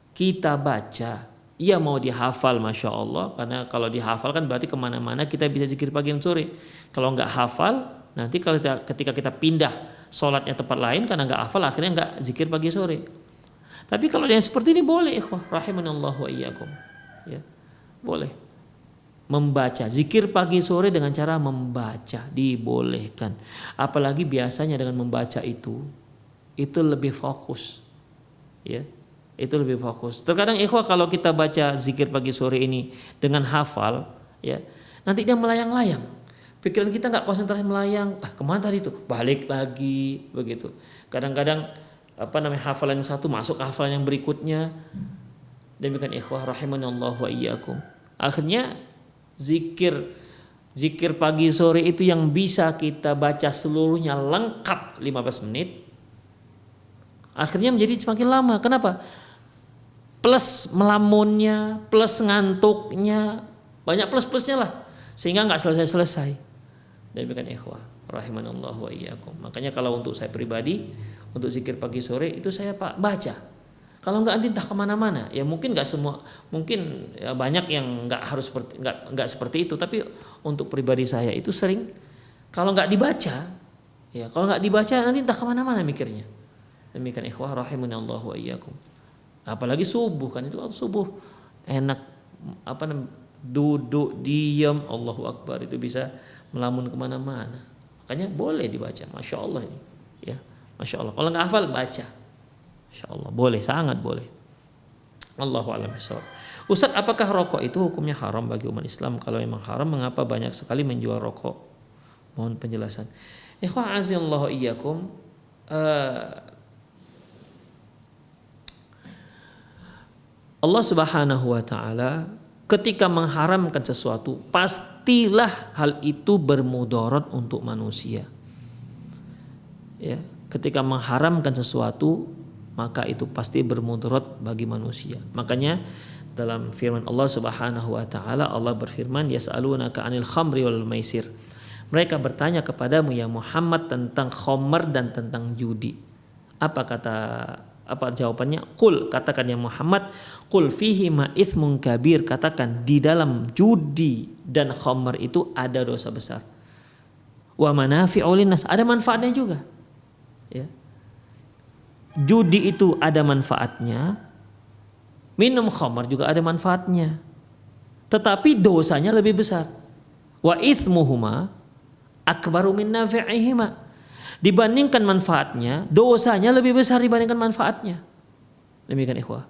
Speaker 1: Kita baca, ia mau dihafal Masya Allah, karena kalau dihafal kan berarti kemana-mana kita bisa zikir pagi dan sore. Kalau nggak hafal, nanti ketika kita pindah sholatnya tempat lain karena nggak hafal, akhirnya nggak zikir pagi sore. Tapi kalau yang seperti ini boleh, ikhwah rahimanallahu wa iyyakum, ya boleh membaca zikir pagi sore dengan cara membaca, dibolehkan. Apalagi biasanya dengan membaca itu lebih fokus, ya. Itu lebih fokus. Terkadang ikhwah kalau kita baca zikir pagi sore ini dengan hafal, ya nanti dia melayang-layang. Pikiran kita nggak konsentrasi melayang. Kemana tadi itu? Balik lagi begitu. Kadang-kadang hafalan yang satu masuk ke hafalan yang berikutnya. Demikian ikhwah rahimanallahu wa iyyakum. Akhirnya zikir pagi sore itu yang bisa kita baca seluruhnya lengkap 15 menit. Akhirnya menjadi semakin lama. Kenapa? Plus melamunnya, plus ngantuknya, banyak plus-plusnya lah, sehingga nggak selesai-selesai. Demikian ikhwah rahimanallahu wa iyyakum. Makanya kalau untuk saya pribadi, untuk zikir pagi sore itu saya baca. Kalau nggak nanti entah kemana-mana. Ya mungkin nggak semua, mungkin ya banyak yang nggak seperti itu. Tapi untuk pribadi saya itu sering kalau nggak dibaca, ya kalau nggak dibaca nanti entah kemana-mana mikirnya. Demikian ikhwah rahimanallahu wa iyyakum. Apalagi subuh kan, itu subuh enak duduk diam, Allahu Akbar, itu bisa melamun kemana-mana. Makanya boleh dibaca, Masya Allah ini, ya Masya Allah. Kalau nggak hafal baca, Masya Allah boleh, sangat boleh. Allahu a'lam bishawab. Ustadz, apakah rokok itu hukumnya haram bagi umat Islam? Kalau memang haram, mengapa banyak sekali menjual rokok? Mohon penjelasan. Ikhwah azallahu iyyakum. Allah Subhanahu wa taala ketika mengharamkan sesuatu, pastilah hal itu bermudarat untuk manusia. Ya, ketika mengharamkan sesuatu, maka itu pasti bermudarat bagi manusia. Makanya dalam firman Allah Subhanahu wa taala, Allah berfirman, yas'alunaka 'anil khamri wal maisir. Mereka bertanya kepadamu ya Muhammad tentang khamr dan tentang judi. Apa jawabannya? Qul, katakan ya Muhammad, qul fihi ma itsmun kabir, katakan di dalam judi dan khamr itu ada dosa besar. Wa manafi'u linnas, ada manfaatnya juga. Ya. Judi itu ada manfaatnya, minum khamr juga ada manfaatnya. Tetapi dosanya lebih besar. Wa itsmuhuma akbaru min nafi'ihima. Dibandingkan manfaatnya, dosanya lebih besar dibandingkan manfaatnya. Demikian ikhwah.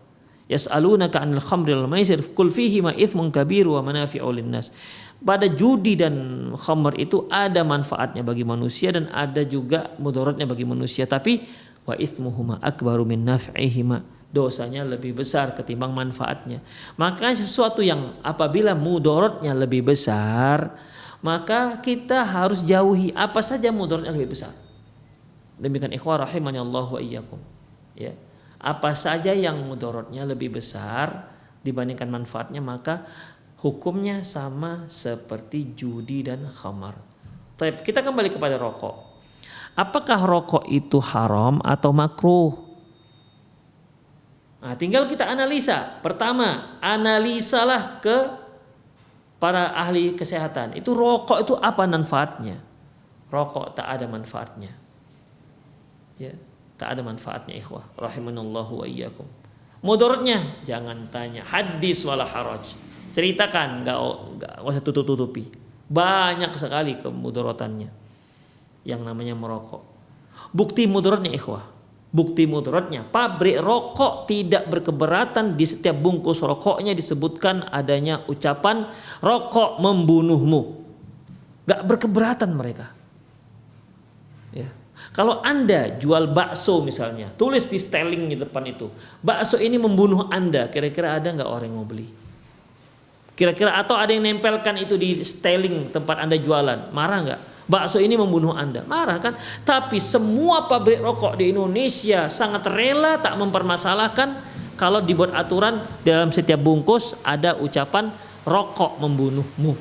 Speaker 1: Yas'alunaka 'anil khamri wal maisir qul fihi ma itsmun kabir wa manafi'u linnas. Pada judi dan khamr itu ada manfaatnya bagi manusia dan ada juga mudaratnya bagi manusia, tapi wa itsmuhuma akbaru min naf'ihima. Dosanya lebih besar ketimbang manfaatnya. Maka sesuatu yang apabila mudaratnya lebih besar, maka kita harus jauhi apa saja mudaratnya lebih besar. Demikian ikhwah rahimanallahu wa iyyakum. Ya. Apa saja yang mudaratnya lebih besar dibandingkan manfaatnya, maka hukumnya sama seperti judi dan khamar. Baik, kita kembali kepada rokok. Apakah rokok itu haram atau makruh? Nah, tinggal kita analisa. Pertama, analisalah ke para ahli kesehatan. Itu rokok itu apa manfaatnya? Rokok tak ada manfaatnya. Ya, tak ada manfaatnya ikhwah rahimanallahu wa iyyakum. Mudaratnya jangan tanya, hadis wala haraj. Ceritakan, enggak usah tutup-tutupi. Banyak sekali kemudaratannya yang namanya merokok. Bukti mudaratnya ikhwah. Bukti mudaratnya, pabrik rokok tidak berkeberatan di setiap bungkus rokoknya disebutkan adanya ucapan rokok membunuhmu. Gak berkeberatan mereka. Ya. Kalau Anda jual bakso misalnya, tulis di styling di depan itu, bakso ini membunuh Anda, kira-kira ada nggak orang yang mau beli? Kira-kira atau ada yang nempelkan itu di styling tempat Anda jualan, marah nggak? Bakso ini membunuh Anda, marah kan? Tapi semua pabrik rokok di Indonesia sangat rela tak mempermasalahkan kalau dibuat aturan dalam setiap bungkus ada ucapan rokok membunuhmu.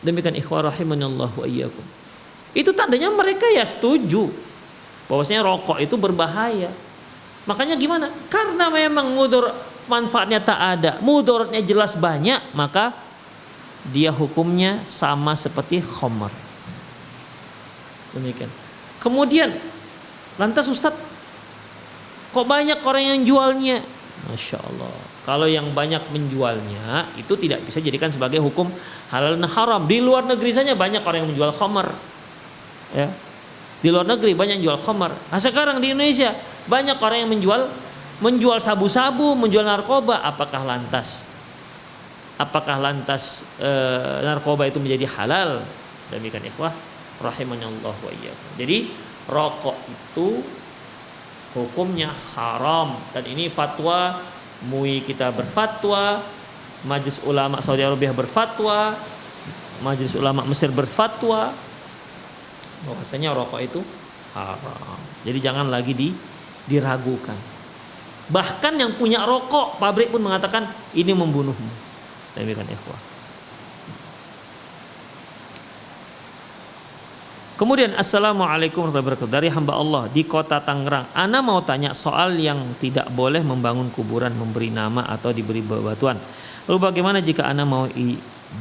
Speaker 1: Demikian ikhwah rahimanallah wa iyyakum. Itu tandanya mereka ya setuju bahwasanya rokok itu berbahaya. Makanya gimana? Karena memang manfaatnya tak ada, mudaratnya jelas banyak, maka dia hukumnya sama seperti khamar. Demikian. Kemudian lantas Ustadz, kok banyak orang yang jualnya? Masya Allah. Kalau yang banyak menjualnya itu tidak bisa dijadikan sebagai hukum halal dan haram. Di luar negeri saja banyak orang yang menjual khamar. Ya. Di luar negeri banyak yang jual khamar. Nah, sekarang di Indonesia banyak orang yang menjual sabu-sabu, menjual narkoba. Apakah lantas narkoba itu menjadi halal? Demikian ikhwah rahimanallah wa iyyakum. Jadi rokok itu hukumnya haram, dan ini fatwa MUI kita berfatwa, Majelis Ulama Saudi Arabia berfatwa, Majelis Ulama Mesir berfatwa bahwasanya rokok itu haram. Jadi jangan lagi diragukan. Bahkan yang punya rokok pabrik pun mengatakan ini membunuhmu. Demikian ikhwah. Kemudian assalamualaikum warahmatullahi wabarakatuh, dari hamba Allah di kota Tangerang. Ana mau tanya soal yang tidak boleh membangun kuburan, memberi nama atau diberi bebatuan. Lalu bagaimana jika ana mau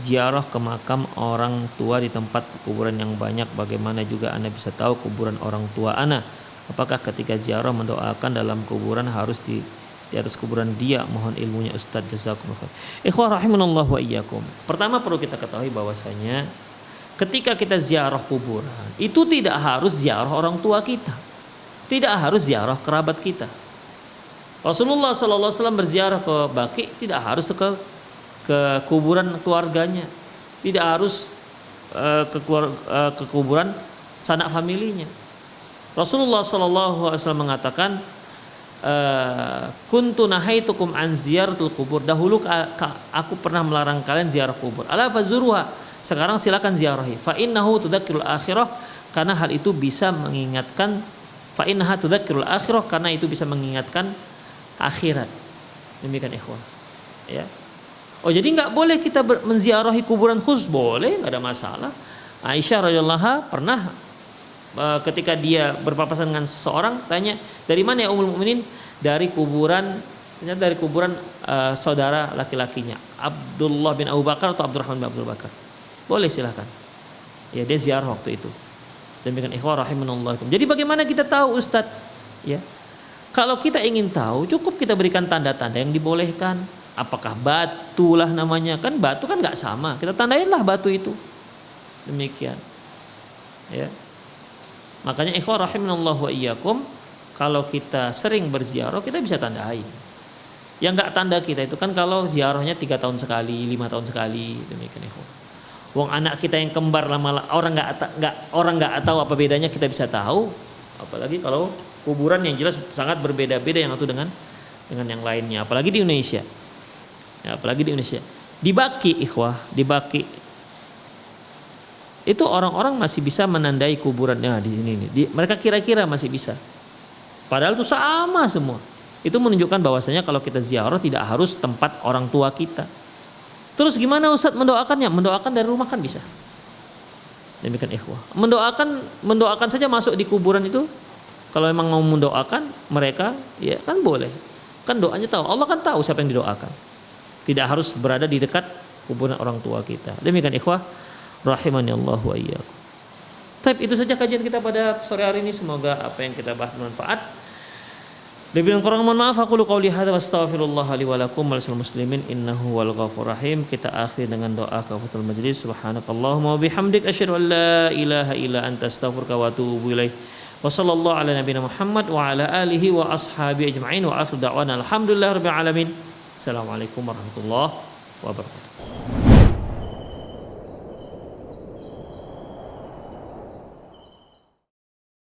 Speaker 1: ziarah ke makam orang tua di tempat kuburan yang banyak? Bagaimana juga ana bisa tahu kuburan orang tua ana? Apakah ketika ziarah mendoakan dalam kuburan harus di atas kuburan dia? Mohon ilmunya Ustaz, jazakumullah khair. Ikhwah rahimanallah wa iyyakum. Pertama perlu kita ketahui bahwasanya ketika kita ziarah kuburan itu tidak harus ziarah orang tua kita, tidak harus ziarah kerabat kita. Rasulullah SAW berziarah ke Baqi tidak harus ke kuburan keluarganya, tidak harus ke kuburan sanak familinya. Rasulullah SAW mengatakan, kuntu nahaitukum an ziyaratul kubur, dahulu aku pernah melarang kalian ziarah kubur, ala fazuruha, sekarang silakan ziarahi, fa innahu tudzakirul akhirah, karena hal itu bisa mengingatkan, fa innaha tudzakirul akhirah, karena itu bisa mengingatkan akhirat. Demikian ikhwan. Ya. Oh, jadi nggak boleh kita menziarahi kuburan khusus? Boleh, nggak ada masalah. Aisyah radhiyallahu anha pernah ketika dia berpapasan dengan seseorang, tanya, dari mana ya Ummul Mukminin? Dari kuburan, ternyata dari kuburan saudara laki-lakinya, Abdullah bin Abu Bakar atau Abdurrahman bin Abu Bakar. Boleh, silahkan. Ya, dia ziarah waktu itu. Demikian ikhwah rahimanallah. Jadi bagaimana kita tahu Ustaz? Ya. Kalau kita ingin tahu, cukup kita berikan tanda-tanda yang dibolehkan. Apakah batu lah namanya? Kan batu kan nggak sama. Kita tandainlah batu itu. Demikian. Ya. Makanya ikhwah rahimanallah wa iyyakum, kalau kita sering berziarah kita bisa tandain. Yang nggak tanda kita itu kan kalau ziarahnya 3 tahun sekali, 5 tahun sekali. Demikian ikhwah. Wong anak kita yang kembar lama orang nggak tahu apa bedanya, kita bisa tahu. Apalagi kalau kuburan yang jelas sangat berbeda-beda yang satu dengan yang lainnya. Apalagi di Indonesia. Ya, apalagi di Indonesia. Di Baqi ikhwah, di Baqi itu orang-orang masih bisa menandai kuburannya di sini. Mereka kira-kira masih bisa. Padahal itu sama semua. Itu menunjukkan bahwasanya kalau kita ziarah tidak harus tempat orang tua kita. Terus gimana Ustaz mendoakannya? Mendoakan dari rumah kan bisa. Demikian ikhwah. Mendoakan saja masuk di kuburan itu. Kalau memang mau mendoakan mereka, ya kan boleh. Kan doanya tahu. Allah kan tahu siapa yang didoakan. Tidak harus berada di dekat kuburan orang tua kita. Demikian ikhwah rahimani Allah wa iyyakum. Tapi itu saja kajian kita pada sore hari ini. Semoga apa yang kita bahas bermanfaat. Lebih kurang mohon maaf, aku qouli hadza wastaghfirullah li wa lakum wa lisal muslimin innahu wal ghafurur rahim. Kita akhiri dengan doa kafatul majlis. Subhanakallahumma wa bihamdik asyhadu an la ilaha illa anta astaghfiruka wa atubu ilaik. Wa sallallahu ala nabiyina Muhammad wa ala alihi wa ashabi ajma'in wa akhiru da'wana alhamdulillahirabbil alamin. Assalamualaikum warahmatullahi wabarakatuh.